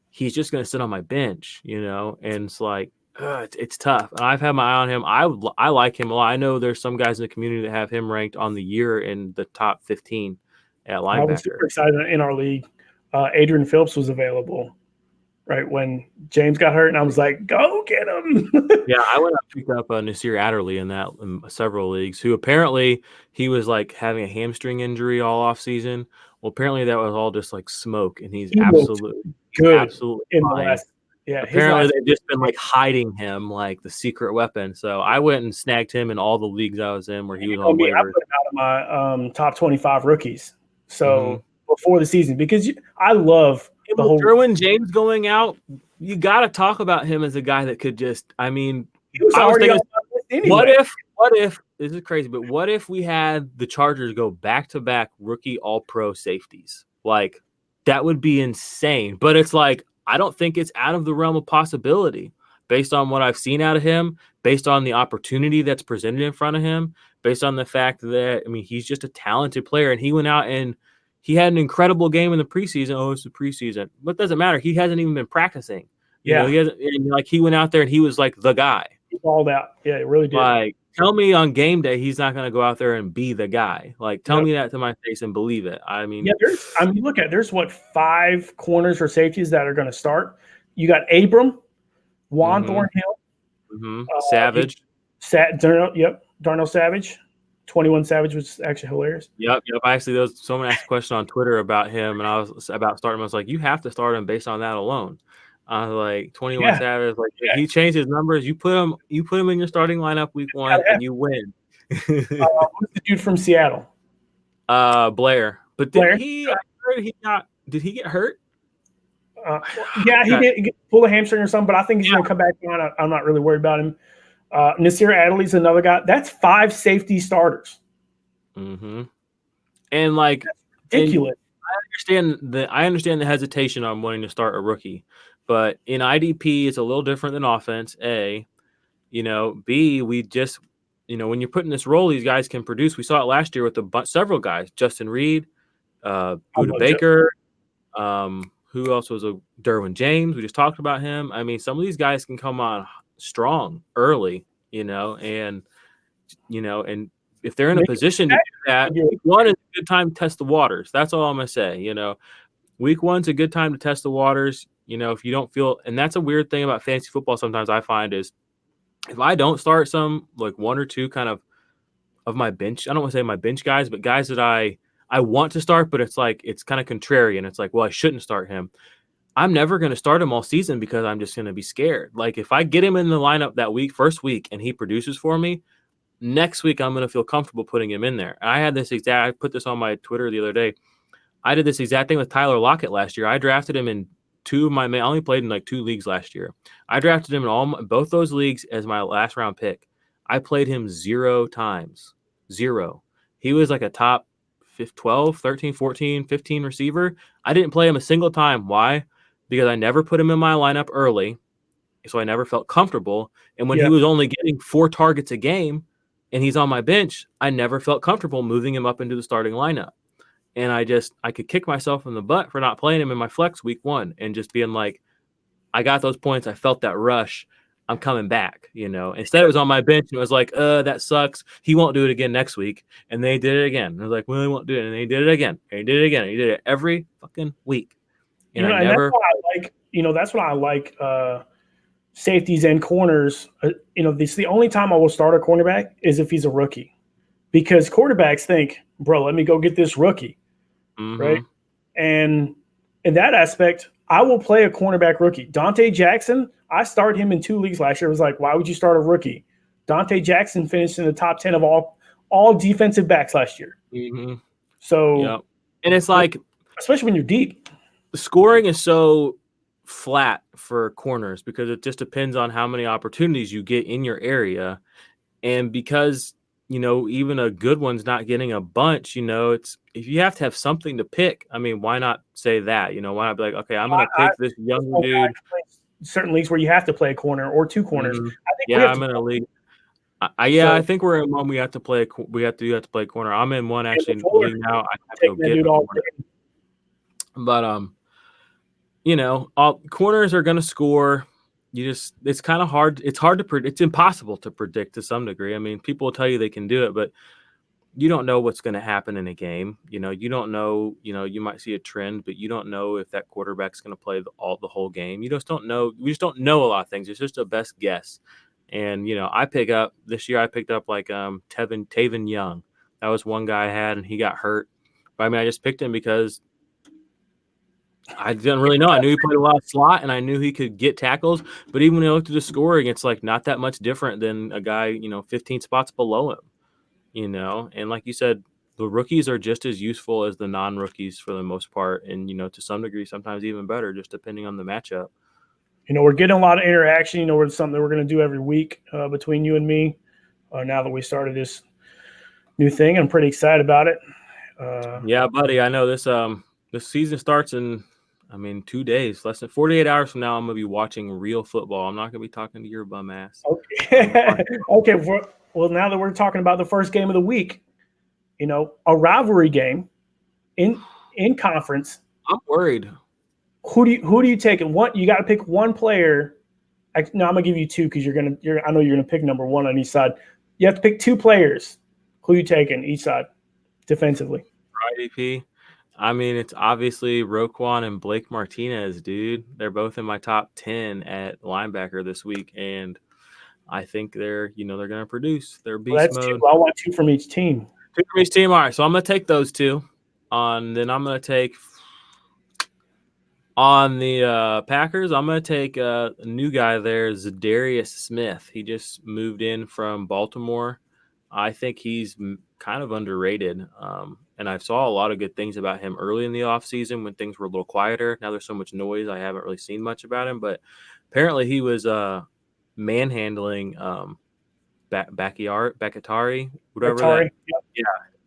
he's just going to sit on my bench, and it's like it's tough. And I've had my eye on him. I like him a lot. I know there's some guys in the community that have him ranked on the year in the top 15 at linebacker. I was super excited in our league. Adrian Phillips was available right when James got hurt, and I was like, go get him. Yeah, I went and picked up Nasir Adderley in several leagues, who apparently he was like having a hamstring injury all off season. Well, apparently that was all just like smoke, and he's absolutely good, absolutely in fine. The last. Yeah, apparently they've just been like hiding him like the secret weapon. So I went and snagged him in all the leagues I was in where he was on waivers. I put him out of my top 25 rookies. So before the season, because I love the whole Derwin James going out. You got to talk about him as a guy that could just. I mean, he was already on my list anyway. What if this is crazy? But what if we had the Chargers go back-to-back rookie All-Pro safeties? Like that would be insane. But it's like I don't think it's out of the realm of possibility based on what I've seen out of him, based on the opportunity that's presented in front of him, based on the fact that he's just a talented player, and he went out and he had an incredible game in the preseason. Oh, it's the preseason. But it doesn't matter. He hasn't even been practicing. He went out there and he was like the guy. He balled out. Yeah, it really did. Like, tell me on game day he's not going to go out there and be the guy. Like, tell me that to my face and believe it. There's what 5 corners or safeties that are going to start. You got Abram, Juan Thornhill, Savage, Darnell Savage. 21 Savage was actually hilarious. Yep. Actually, someone asked a question on Twitter about him, and I was about starting him. I was like, you have to start him based on that alone. I was like, 21 Savage, like he changed his numbers. You put him in your starting lineup week 1, and you win. Who's the dude from Seattle? Blair. But did he get hurt? He did pull a hamstring or something, but I think he's going to come back on. I'm not really worried about him. Nasir Adderley's another guy. That's 5 safety starters. And like that's ridiculous. I understand the hesitation on wanting to start a rookie, but in IDP it's a little different than offense. A, B, we just when you're putting this role, these guys can produce. We saw it last year with several guys: Justin Reed, Buda Baker. Who else was a Derwin James? We just talked about him. I mean, some of these guys can come on strong early, and if they're in a position to do that, week 1 is a good time to test the waters. That's all I'm gonna say. Week 1's a good time to test the waters. If you don't feel, and that's a weird thing about fantasy football. Sometimes I find is if I don't start some like 1 or 2 kind of my bench, I don't want to say my bench guys, but guys that I want to start, but it's like it's kind of contrarian. It's like, well, I shouldn't start him. I'm never going to start him all season because I'm just going to be scared. Like if I get him in the lineup that first week, and he produces for me, next week I'm going to feel comfortable putting him in there. And I put this on my Twitter the other day. I did this exact thing with Tyler Lockett last year. I drafted him in I only played in like 2 leagues last year. I drafted him in both those leagues as my last round pick. I played him 0 times. 0. He was like a top 12, 13, 14, 15 receiver. I didn't play him a single time. Why? Because I never put him in my lineup early, so I never felt comfortable. And when he was only getting 4 targets a game and he's on my bench, I never felt comfortable moving him up into the starting lineup. And I could kick myself in the butt for not playing him in my flex week 1 and just being like, I got those points. I felt that rush. I'm coming back, Instead, it was on my bench. And it was like, that sucks. He won't do it again next week. And they did it again. And I was like, well, he won't do it. And they did it again. And he did it again. And he did it every fucking week. And that's why I like safeties and corners. This the only time I will start a cornerback is if he's a rookie, because quarterbacks think, bro, let me go get this rookie, right? And in that aspect, I will play a cornerback rookie. Dante Jackson I started him in 2 leagues last year. It was like, why would you start a rookie? Dante Jackson finished in the top 10 of all defensive backs last year. Mm-hmm. So, Yep. And it's like, especially when you're deep, scoring is so flat for corners because it just depends on how many opportunities you get in your area. And because, even a good one's not getting a bunch, it's if you have to have something to pick, I mean, why not say that? Why not be like, okay, I'm going to pick this younger dude. Certain leagues where you have to play a corner or 2 corners. Mm-hmm. I think I'm in a league. I think we're in one. We have to play corner. I'm in one actually league now. I have to go get a corner. But all corners are going to score. It's kind of hard. It's hard to predict. It's impossible to predict to some degree. I mean, people will tell you they can do it, but you don't know what's going to happen in a game. You don't know. You might see a trend, but you don't know if that quarterback's going to play the whole game. You just don't know. We just don't know a lot of things. It's just a best guess. And this year I picked up like Taven Young. That was one guy I had, and he got hurt. But I mean, I just picked him because I didn't really know. I knew he played a lot of slot, and I knew he could get tackles. But even when I looked at the scoring, it's like not that much different than a guy 15 spots below him. And like you said, the rookies are just as useful as the non-rookies for the most part, and to some degree, sometimes even better, just depending on the matchup. We're getting a lot of interaction. It's something that we're going to do every week between you and me. Now that we started this new thing, I'm pretty excited about it. Yeah, buddy. I know this season starts in 2 days, less than 48 hours from now. I'm gonna be watching real football. I'm not gonna be talking to your bum ass. Okay. Okay. Well, now that we're talking about the first game of the week, a rivalry game in conference. I'm worried. Who do you take? And what you got to pick one player. No, I'm gonna give you 2 because I know you're gonna pick number 1 on each side. You have to pick 2 players. Who you taking each side defensively? IDP. I mean, it's obviously Roquan and Blake Martinez, dude. They're both in my top 10 at linebacker this week, and I think they're going to produce. They're beast mode. 2. I want 2 from each team. 2 from each team. All right, so I'm going to take those 2. Then I'm going to take on the Packers. I'm going to take a new guy there, Zadarius Smith. He just moved in from Baltimore. I think he's kind of underrated. And I saw a lot of good things about him early in the offseason when things were a little quieter. Now there's so much noise. I haven't really seen much about him, but apparently he was manhandling Bakatari, whatever that. Yeah,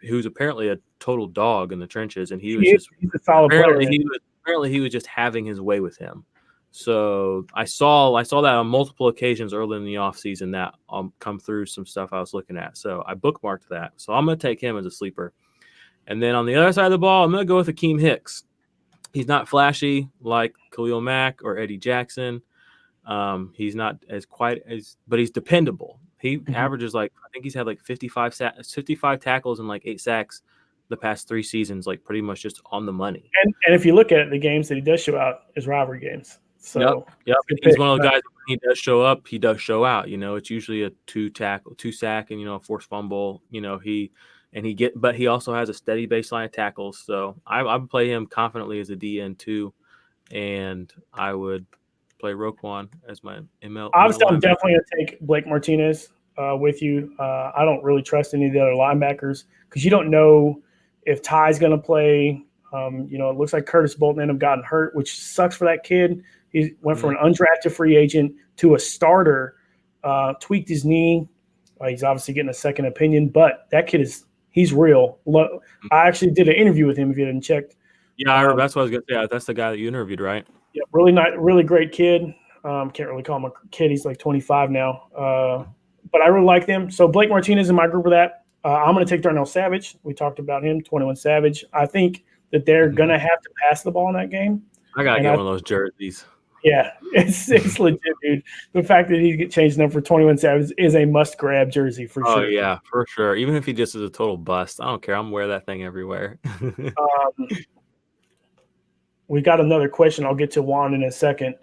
who's apparently a total dog in the trenches, and he's a solid player. Apparently he was just having his way with him. So I saw that on multiple occasions early in the offseason that come through some stuff I was looking at. So I bookmarked that. So I'm going to take him as a sleeper. And then on the other side of the ball, I'm going to go with Akeem Hicks. He's not flashy like Khalil Mack or Eddie Jackson. He's not but he's dependable. He averages I think he's had 55 tackles and 8 sacks the past 3 seasons, pretty much just on the money. And if you look at it, the games that he does show out is rivalry games. So yep. He's one of the guys when he does show up, he does show out. It's usually a 2 sack and a forced fumble. But he also has a steady baseline of tackles. So I would play him confidently as a DN too, and I would play Roquan as my ML. Obviously, I'm definitely going to take Blake Martinez with you. I don't really trust any of the other linebackers because you don't know if Ty's going to play. It looks like Curtis Bolton ended up gotten hurt, which sucks for that kid. He went from an undrafted free agent to a starter, tweaked his knee. He's obviously getting a second opinion, but that kid he's real. I actually did an interview with him if you didn't check. Yeah, I heard, that's what I was going to say. Yeah, that's the guy that you interviewed, right? Yeah, really great kid. Can't really call him a kid. He's 25 now. But I really like them. So Blake Martinez in my group of that. I'm going to take Darnell Savage. We talked about him, 21 Savage. I think that they're going to have to pass the ball in that game. I got to get one of those jerseys. Yeah, it's legit, dude. The fact that he changed them for 21 Savage is a must-grab jersey for sure. Oh, yeah, for sure. Even if he just is a total bust, I don't care. I'm going to wear that thing everywhere. We got another question. I'll get to Juan in a second.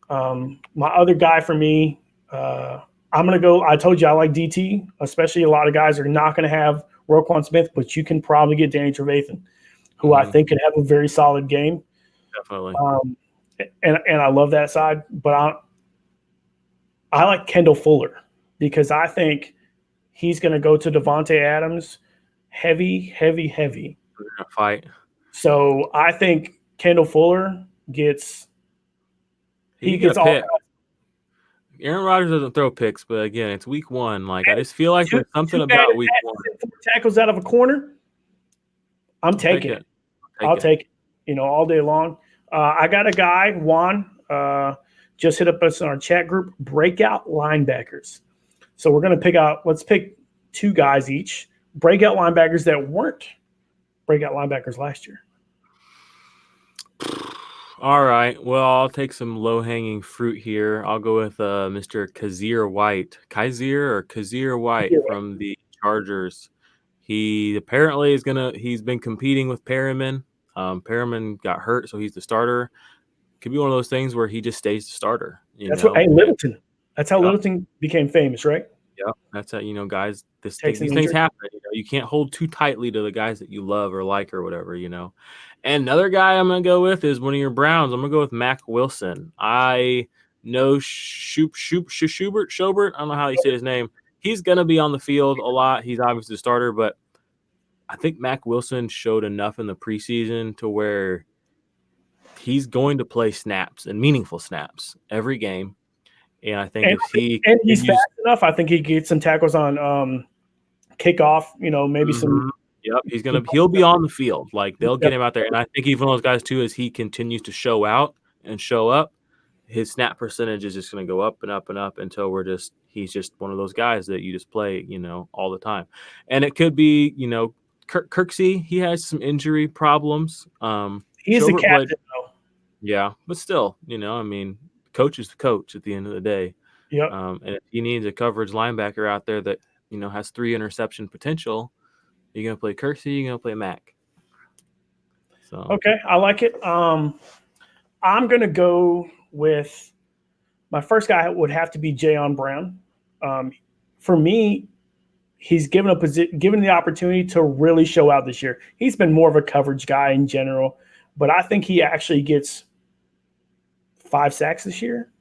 My other guy for me, I'm going to go – I told you I like DT, especially a lot of guys are not going to have Roquan Smith, but you can probably get Danny Trevathan, who I think could have a very solid game. Definitely. And I love that side, but I like Kendall Fuller because I think he's going to go to Devontae Adams heavy, heavy, heavy. They're gonna fight. So I think Kendall Fuller gets He he could get a gets all pick. Aaron Rodgers doesn't throw picks, but again, it's week one. Like I just feel like there's something about week one. 4 tackles out of a corner. I'm taking it. I'll take it. You know, all day long. I got a guy, Juan, just hit up us in our chat group. Breakout linebackers. So we're gonna let's pick 2 guys each. Breakout linebackers that weren't breakout linebackers last year. All right. Well, I'll take some low-hanging fruit here. I'll go with Mr. Kazir White. Kazir White from the Chargers. He apparently he's been competing with Perriman. Perriman got hurt, so he's the starter. Could be one of those things where he just stays the starter. Littleton. That's how Littleton became famous, right? Yeah, that's how, guys, these things happen. You can't hold too tightly to the guys that you love or like or whatever, And another guy I'm going to go with is one of your Browns. I'm going to go with Mac Wilson. I know Schubert, I don't know how you say his name. He's going to be on the field a lot. He's obviously the starter, but I think Mac Wilson showed enough in the preseason to where he's going to play snaps and meaningful snaps every game. And I think he's fast enough, I think he gets some tackles on kickoff, maybe some. Yep, he'll be on the field. Like they'll get him out there. And I think even those guys too, as he continues to show out and show up, his snap percentage is just going to go up and up and up until he's just one of those guys that you just play, all the time. And it could be, Kirksey, he has some injury problems. He is a captain though. Yeah, but still, coach is the coach at the end of the day. Yep. And if he needs a coverage linebacker out there that, has 3 interception potential, you're going to play Kirksey, you're going to play Mac. So okay, I like it. I'm going to go with my first guy would have to be Jayon Brown. For me, he's given the opportunity to really show out this year. He's been more of a coverage guy in general, but I think he actually gets 5 sacks this year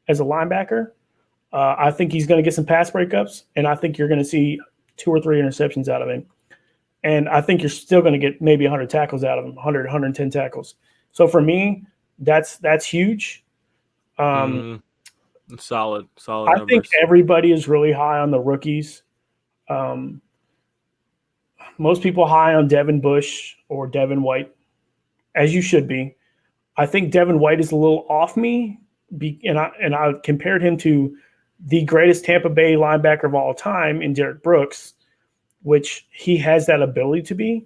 as a linebacker. I think he's going to get some pass breakups, and I think you're going to see 2 or 3 interceptions out of him. And I think you're still going to get maybe 100 tackles out of him, 100, 110 tackles. So for me, that's huge. solid I numbers. think everybody is really high on the rookies. Most people high on Devin Bush or Devin White, as you should be. I think Devin White is a little off me, and I compared him to the greatest Tampa Bay linebacker of all time in Derek Brooks, which he has that ability to be.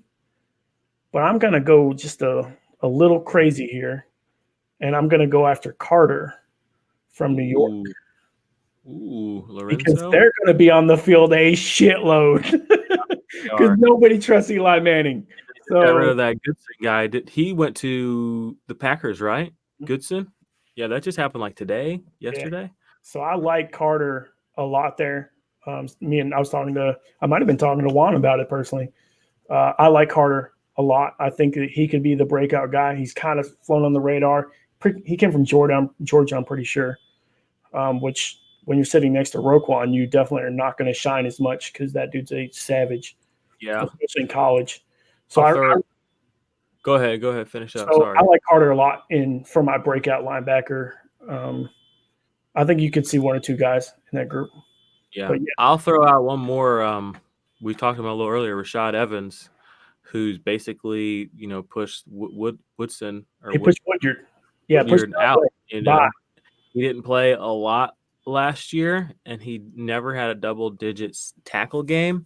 But I'm going to go just a little crazy here, and I'm going to go after Carter from New York. Lorenzo? Because they're going to be on the field a shitload because nobody trusts Eli Manning. So got rid of that Goodson guy. He went to the Packers, right? Goodson? Yeah, that just happened like yesterday. Yeah. So I like Carter a lot there. I might have been talking to Juan about it personally. I like Carter a lot. I think that he could be the breakout guy. He's kind of flown on the radar. He came from Georgia, I'm pretty sure, which when you're sitting next to Roquan, you definitely are not going to shine as much because that dude's a savage, especially in college. So go ahead, finish up. So sorry. I like Carter a lot for my breakout linebacker. I think you could see 1 or 2 guys in that group. Yeah. I'll throw out one more. We talked about a little earlier, Rashad Evans, who's basically pushed Woodson or pushed Woodyard. Yeah, Woodyard out. He didn't play a lot last year, and he never had a double-digit tackle game.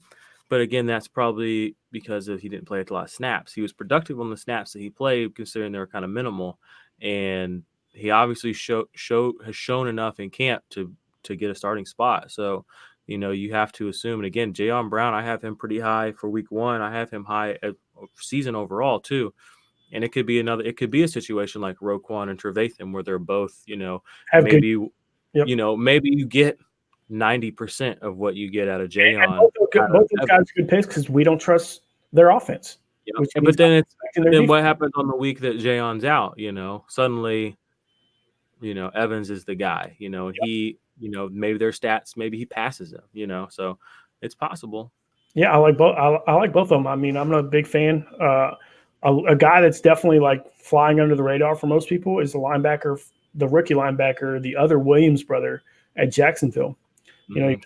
But again, that's probably because he didn't play a lot of snaps. He was productive on the snaps that he played, considering they were kind of minimal, and he obviously has shown enough in camp to get a starting spot. So, you have to assume. And again, Jayon Brown, I have him pretty high for week 1. I have him high at season overall too. And it could be a situation like Roquan and Trevathan where they're both, maybe you get 90% of what you get out of Jayon. Both those guys are good picks because we don't trust their offense. But then what happens on the week that Jayon's out? Suddenly, Evans is the guy. maybe their stats, maybe he passes them, so it's possible. Yeah, I like both. I like both of them. I mean, I'm a big fan. A guy that's definitely like flying under the radar for most people is the linebacker, the rookie linebacker, the other Williams brother at Jacksonville. He was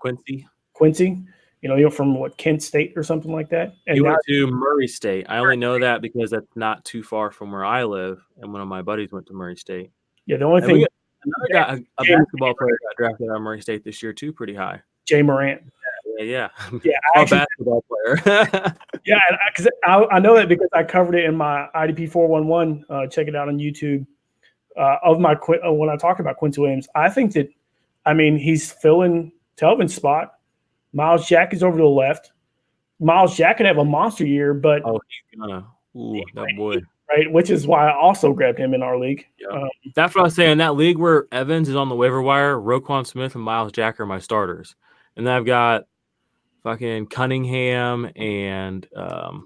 Quincy. Quincy. From what, Kent State or something like that. And He now went to Murray State. I only know that because that's not too far from where I live, and one of my buddies went to Murray State. yeah, the only And we thing got another guy, a basketball player got drafted out of Murray State this year too, pretty high. Jay Morant. Yeah. Yeah, A basketball player. Yeah, because I know that because I covered it in my IDP 411. Check it out on YouTube. When I talk about Quincy Williams, I think that, I mean, he's filling Telvin's spot. Miles Jack is over to the left. Miles Jack could have a monster year, but he's gonna. Ooh, that boy. Right, which is why I also grabbed him in our league. Yeah. That's what I was saying. That league where Evans is on the waiver wire, Roquan Smith and Miles Jack are my starters, and then I've got fucking Cunningham and I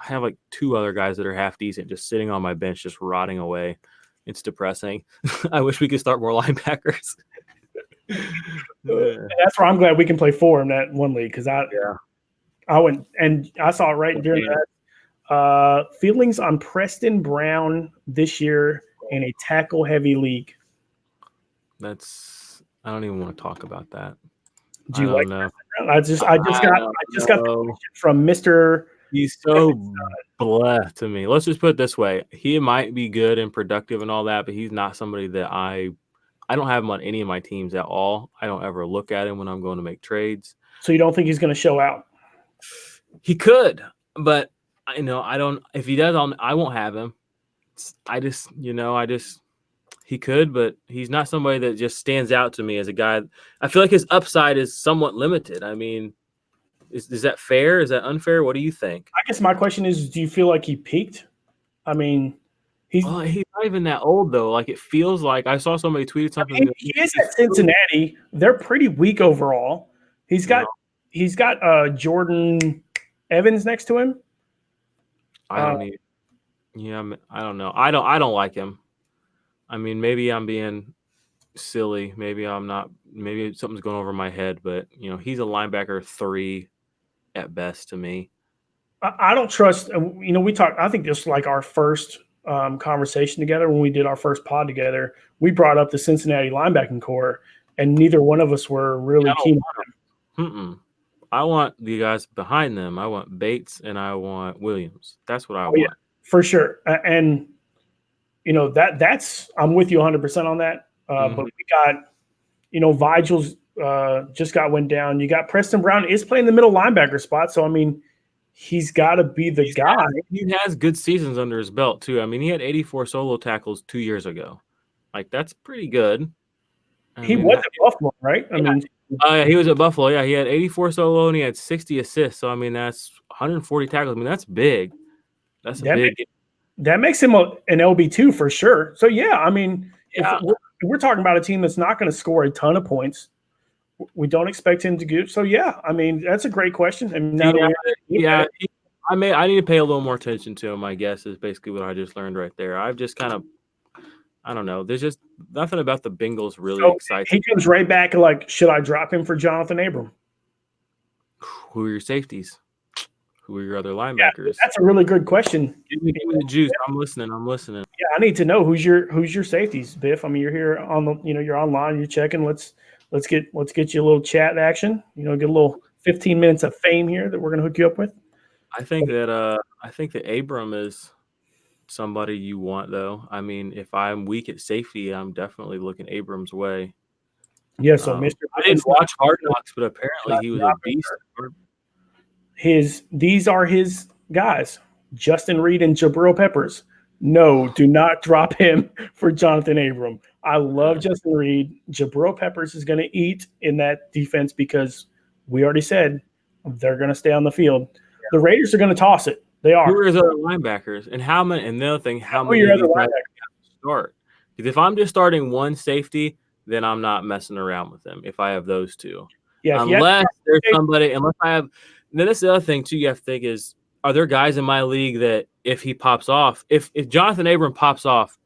have like two other guys that are half decent, just sitting on my bench, just rotting away. It's depressing. I wish we could start more linebackers. That's where I'm glad we can play 4 in that one league because I went and I saw it right during that. Feelings on Preston Brown this year in a tackle heavy league. I don't even want to talk about that. Do you like Preston Brown? I just got the question from Mr. He's so blah to me. Let's just put it this way. He might be good and productive and all that, but he's not somebody that I don't have him on any of my teams at all. I don't ever look at him when I'm going to make trades. So you don't think he's going to show out? He could, but I don't. If he does, I won't have him. He could, but he's not somebody that just stands out to me as a guy. I feel like his upside is somewhat limited. I mean, is that fair? Is that unfair? What do you think? I guess my question is, do you feel like he peaked? I mean, he's not even that old though. Like it feels like I saw somebody tweeted something. I mean, he is at Cincinnati. They're pretty weak overall. He's got Jordan Evans next to him. I don't know. I don't like him. I mean, maybe I'm being silly. Maybe I'm not. Maybe something's going over my head. But he's a linebacker 3 at best to me. I don't trust. We talked. I think this was like our first conversation together when we did our first pod together. We brought up the Cincinnati linebacking core, and neither one of us were really keen on them. I want the guys behind them. I want Bates and I want Williams. That's what I want. Yeah, for sure. And that's I'm with you 100% on that. But we got, Vigel's just went down. You got Preston Brown is playing the middle linebacker spot. So, I mean, he's got to be the guy. He has good seasons under his belt, too. I mean, he had 84 solo tackles 2 years ago. Like, that's pretty good. He was at Buffalo, right? He was at Buffalo. Yeah, he had 84 solo and he had 60 assists. So, I mean, that's 140 tackles. I mean, that's big. That's big. That makes him an LB2 for sure. So, yeah, I mean, if we're talking about a team that's not going to score a ton of points, we don't expect him to do. So, yeah, I mean, that's a great question. And now I need to pay a little more attention to him, I guess, is basically what I just learned right there. I've just kind of, I don't know. There's just nothing about the Bengals really excites me. He comes right back like, should I drop him for Jonathan Abram? Who are your safeties? Who are your other linebackers? Yeah, that's a really good question. Give me the juice. I'm listening. Yeah, I need to know who's your safeties, Biff. I mean, you're here on the, you're online, you're checking. Let's get you a little chat action. Get a little 15 minutes of fame here that we're gonna hook you up with. I think that Abram is somebody you want, though. I mean, if I'm weak at safety, I'm definitely looking Abram's way. Yeah, so Mr. I didn't watch Hard Knocks, but apparently he was a beast. These are his guys, Justin Reed and Jabril Peppers. No, do not drop him for Jonathan Abram. I love Justin Reed. Jabril Peppers is going to eat in that defense because we already said they're going to stay on the field. Yeah. The Raiders are going to toss it. They are. Who are his other linebackers? And how many? And the other thing, how many of these guys start? Because if I'm just starting one safety, then I'm not messing around with them. If I have those two, unless there's somebody, unless I have. Then that's the other thing too. You have to think is, are there guys in my league that if he pops off, if Jonathan Abram pops off,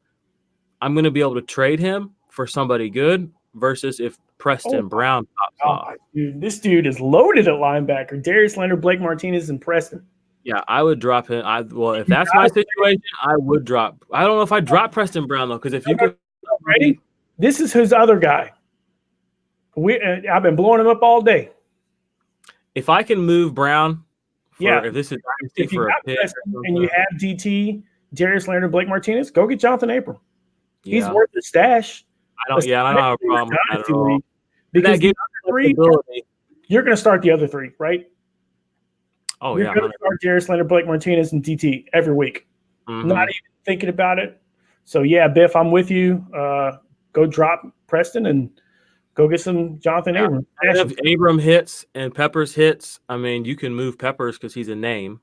I'm going to be able to trade him for somebody good, versus if Preston Oh, Brown pops off. dude, this dude is loaded at linebacker. Darius Leonard, Blake Martinez, and Preston. Yeah, I would drop him. If that's my situation, I would drop. I don't know if I drop Preston Brown though, because if you could, ready, this is his other guy. I've been blowing him up all day. If I can move Brown, if this is if you got Preston and you have DT, Darius Leonard, Blake Martinez, go get Jonathan Abram. Yeah. He's worth the stash. I don't have a problem with that at all. Because the other three, you're going to start the other three, right? Oh, you're going to start Darius Leonard, Blake Martinez, and DT every week. Mm-hmm. Not even thinking about it. So, yeah, Biff, I'm with you. Go drop Preston and go get some Jonathan Abram. If Abram hits and Peppers hits, I mean, you can move Peppers because he's a name.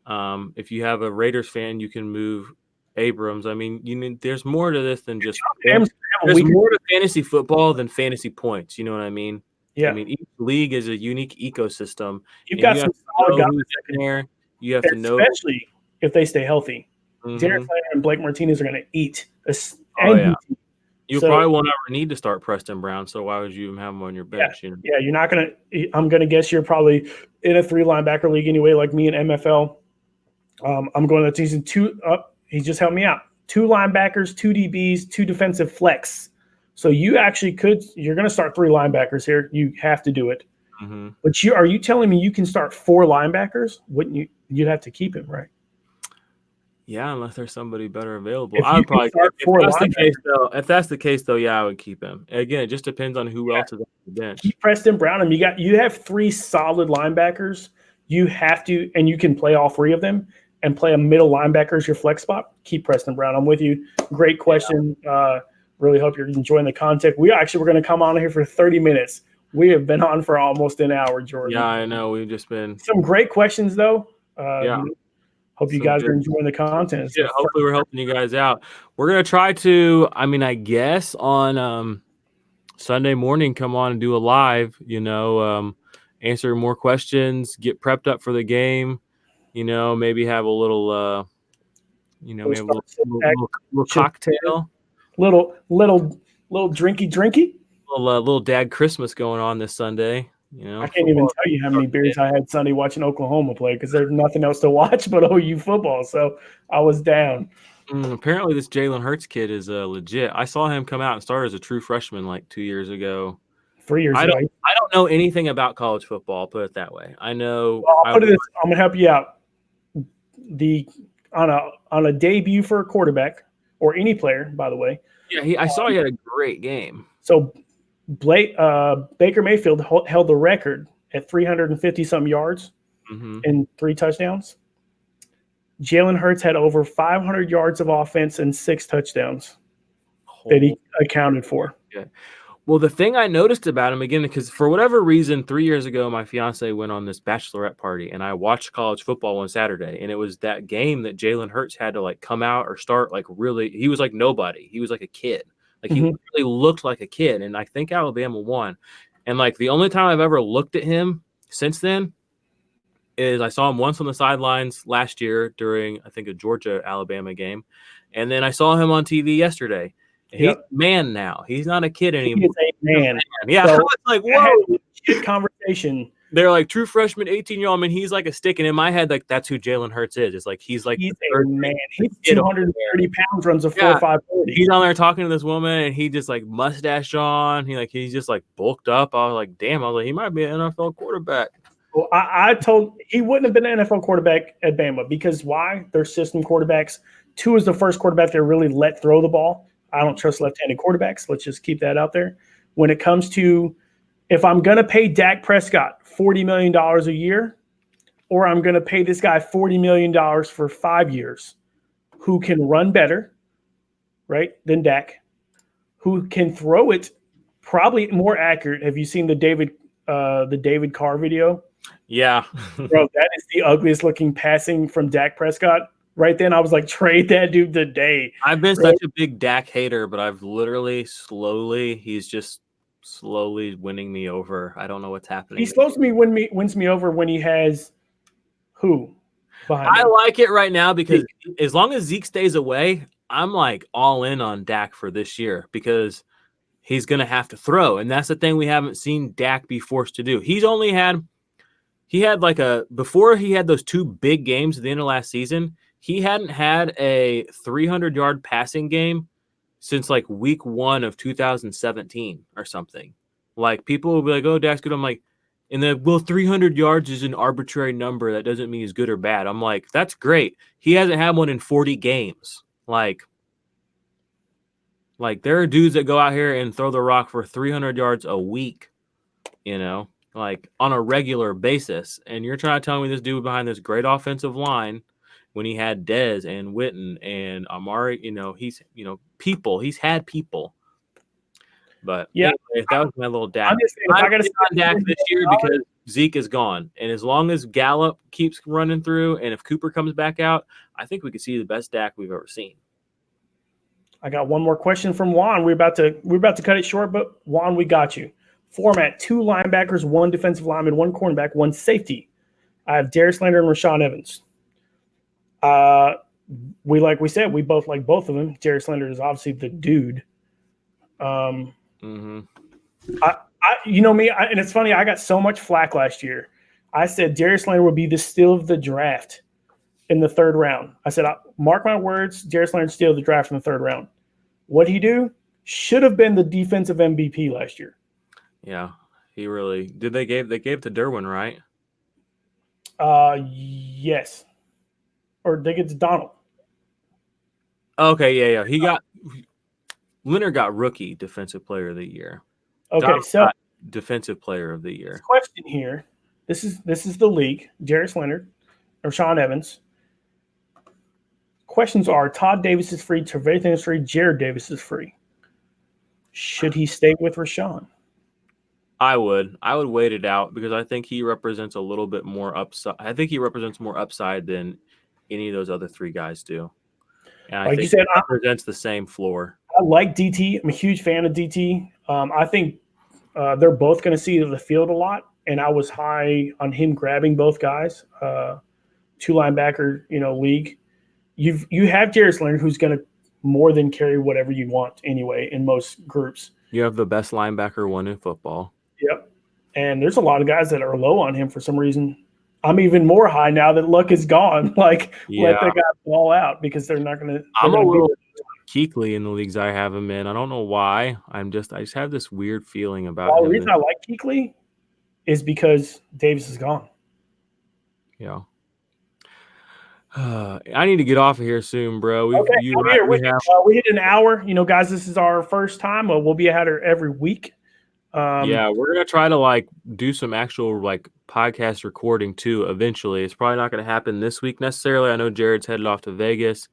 If you have a Raiders fan, you can move Abrams. I mean, there's more to this than just there's more to fantasy football than fantasy points. You know what I mean? Yeah. I mean, each league is a unique ecosystem. You've got some solid guys in there. You have to know, especially if they stay healthy. Mm-hmm. Darius Leonard and Blake Martinez are going to eat. You probably won't ever need to start Preston Brown, so why would you even have him on your bench? Yeah, you're not going to – I'm going to guess you're probably in a 3-linebacker league anyway, like me in MFL. I'm going to season 2 up. He just helped me out. 2 linebackers, 2 DBs, 2 defensive flex. So you actually you're going to start 3 linebackers here. You have to do it. Mm-hmm. But are you telling me you can start 4 linebackers? Wouldn't you? You'd have to keep him, right? Yeah, unless there's somebody better available. I would probably if that's the case, though, yeah, I would keep him. Again, it just depends on who else is on the bench. Keep Preston Brown, and you have 3 solid linebackers. You have to, and you can play all 3 of them and play a middle linebacker as your flex spot. Keep Preston Brown. I'm with you. Great question. Yeah. Really hope you're enjoying the content. We're going to come on here for 30 minutes. We have been on for almost an hour, Jordan. Yeah, I know. We've just been some great questions, though. Hope you guys are enjoying the content. Yeah, hopefully we're helping you guys out. We're going to try to, I guess on Sunday morning, come on and do a live, answer more questions, get prepped up for the game, maybe have a little, maybe a little cocktail. Little drinky. Little dad Christmas going on this Sunday. I can't even tell you how many beers I had Sunday watching Oklahoma play because there's nothing else to watch but OU football. So I was down. Apparently, this Jalen Hurts kid is legit. I saw him come out and start as a true freshman like 2 years ago. 3 years ago. I don't know anything about college football. I'll put it that way. I know. Well, I'm going to help you out. On a debut for a quarterback or any player, by the way. Yeah, I saw he had a great game. So Baker Mayfield held the record at 350-some yards and 3 touchdowns. Jalen Hurts had over 500 yards of offense and 6 touchdowns that he accounted for. Yeah. Well, the thing I noticed about him, again, because for whatever reason, 3 years ago, my fiance went on this bachelorette party, and I watched college football one Saturday, and it was that game that Jalen Hurts had to, come out or start, really – he was like nobody. He was like a kid. He really looked like a kid, and I think Alabama won. And, the only time I've ever looked at him since then is I saw him once on the sidelines last year during, I think, a Georgia-Alabama game, and then I saw him on TV yesterday. He's a man now. He's not a kid anymore. He's a man. Yeah, so, I was whoa. Good conversation. They're true freshman, 18-year-old. In my head, in my head, that's who Jalen Hurts is. It's he's a man. He's 230 pounds, runs a 4.5. He's on there talking to this woman, and he just mustache on. He's just bulked up. I was like, damn. I was like, he might be an NFL quarterback. Well, I told he wouldn't have been an NFL quarterback at Bama because why? They're system quarterbacks. 2 is the first quarterback they really let throw the ball. I don't trust left-handed quarterbacks. Let's just keep that out there. When it comes to if I'm going to pay Dak Prescott $40 million a year or I'm going to pay this guy $40 million for 5 years, who can run better, right, than Dak, who can throw it probably more accurate. Have you seen the David Carr video? Yeah. Bro, that is the ugliest looking passing from Dak Prescott. Right then, I was like, trade that dude today. I've been such a big Dak hater, but I've literally he's just slowly winning me over. I don't know what's happening. He wins me over when he has who behind him. I like it right now because as long as Zeke stays away, I'm all in on Dak for this year because he's going to have to throw. And that's the thing we haven't seen Dak be forced to do. He had before he had those 2 big games at the end of last season, he hadn't had a 300-yard passing game since like week 1 of 2017 or something. Like people will be like, oh, Dak's good. I'm like, 300 yards is an arbitrary number. That doesn't mean he's good or bad. I'm like, that's great. He hasn't had one in 40 games. Like there are dudes that go out here and throw the rock for 300 yards a week, like on a regular basis. And you're trying to tell me this dude behind this great offensive line, when he had Dez and Witten and Amari, he's had people. But yeah, anyway, that was my little Dak. I'm just saying, if I got to on Dak this year because Zeke is gone. And as long as Gallup keeps running through and if Cooper comes back out, I think we could see the best Dak we've ever seen. I got one more question from Juan. We're about to cut it short, but Juan, we got you. Format: 2 linebackers, 1 defensive lineman, 1 cornerback, 1 safety. I have Darius Leonard and Rashaan Evans. We both like both of them. Darius Leonard is obviously the dude. Mm-hmm. And it's funny, I got so much flack last year. I said Darius Leonard would be the steal of the draft in the 3rd round. I said, mark my words, Darius Leonard steal the draft in the 3rd round. What'd he do? Should have been the defensive MVP last year. Yeah, he really did. They gave to Derwin, right? Yes. Or they get to Donald. Okay, yeah. Leonard got rookie defensive player of the year. Okay, Donald so defensive player of the year. Question here. This is the league. Darius Leonard or Rashaan Evans. Questions are: Todd Davis is free, Trevathan is free, Jared Davis is free. Should he stay with Rashaan? I would wait it out because I think he represents a little bit more upside. I think he represents more upside than any of those other 3 guys do. And I think he represents the same floor. I like DT. I'm a huge fan of DT. I think they're both going to see the field a lot, and I was high on him grabbing both guys. 2 linebacker, league. You have Darius Leonard, who's going to more than carry whatever you want anyway in most groups. You have the best linebacker 1 in football. Yep. And there's a lot of guys that are low on him for some reason. I'm even more high now that Luck is gone. Let the guy ball out because they're not going to. I'm a little Kuechly in the leagues I have him in. I don't know why. I just have this weird feeling about him. The reason I like Kuechly is because Davis is gone. Yeah. I need to get off of here soon, bro. We hit an hour. Guys, this is our first time. We'll be at her every week. Yeah, we're gonna try to do some actual podcast recording too. Eventually, it's probably not gonna happen this week necessarily. I know Jared's headed off to Vegas.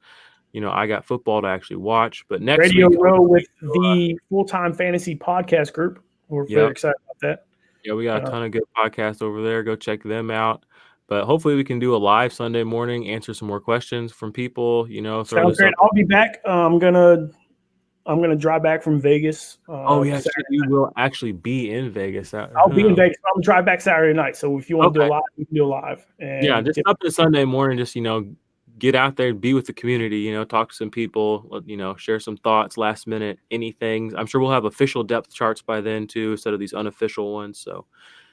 I got football to actually watch, but next Radio week, Row with the full-time fantasy podcast group. We're very excited about that. Yeah, we got a ton of good podcasts over there. Go check them out. But hopefully we can do a live Sunday morning, answer some more questions from people. Sounds great. I'll be back. I'm gonna drive back from Vegas. You will actually be in Vegas. I'll be in Vegas. I'm gonna drive back Saturday night. So if you want to do a live, we can do a live. And just up to Sunday morning. Just get out there, be with the community. Talk to some people. Share some thoughts, last minute, anything. I'm sure we'll have official depth charts by then too, instead of these unofficial ones. So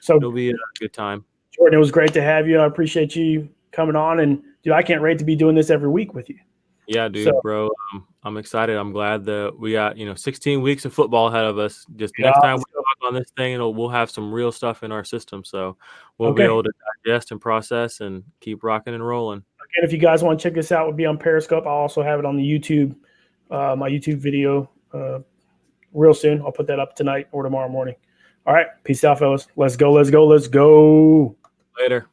it'll be a good time. Jordan, it was great to have you. I appreciate you coming on, and dude, I can't wait to be doing this every week with you. Yeah, dude, bro. I'm excited. I'm glad that we got 16 weeks of football ahead of us. Just next time we talk on this thing, we'll have some real stuff in our system, so we'll be able to digest and process and keep rocking and rolling. Again, if you guys want to check this out, we'll be on Periscope. I'll also have it on the YouTube, my YouTube video, real soon. I'll put that up tonight or tomorrow morning. All right, peace out, fellas. Let's go. Later.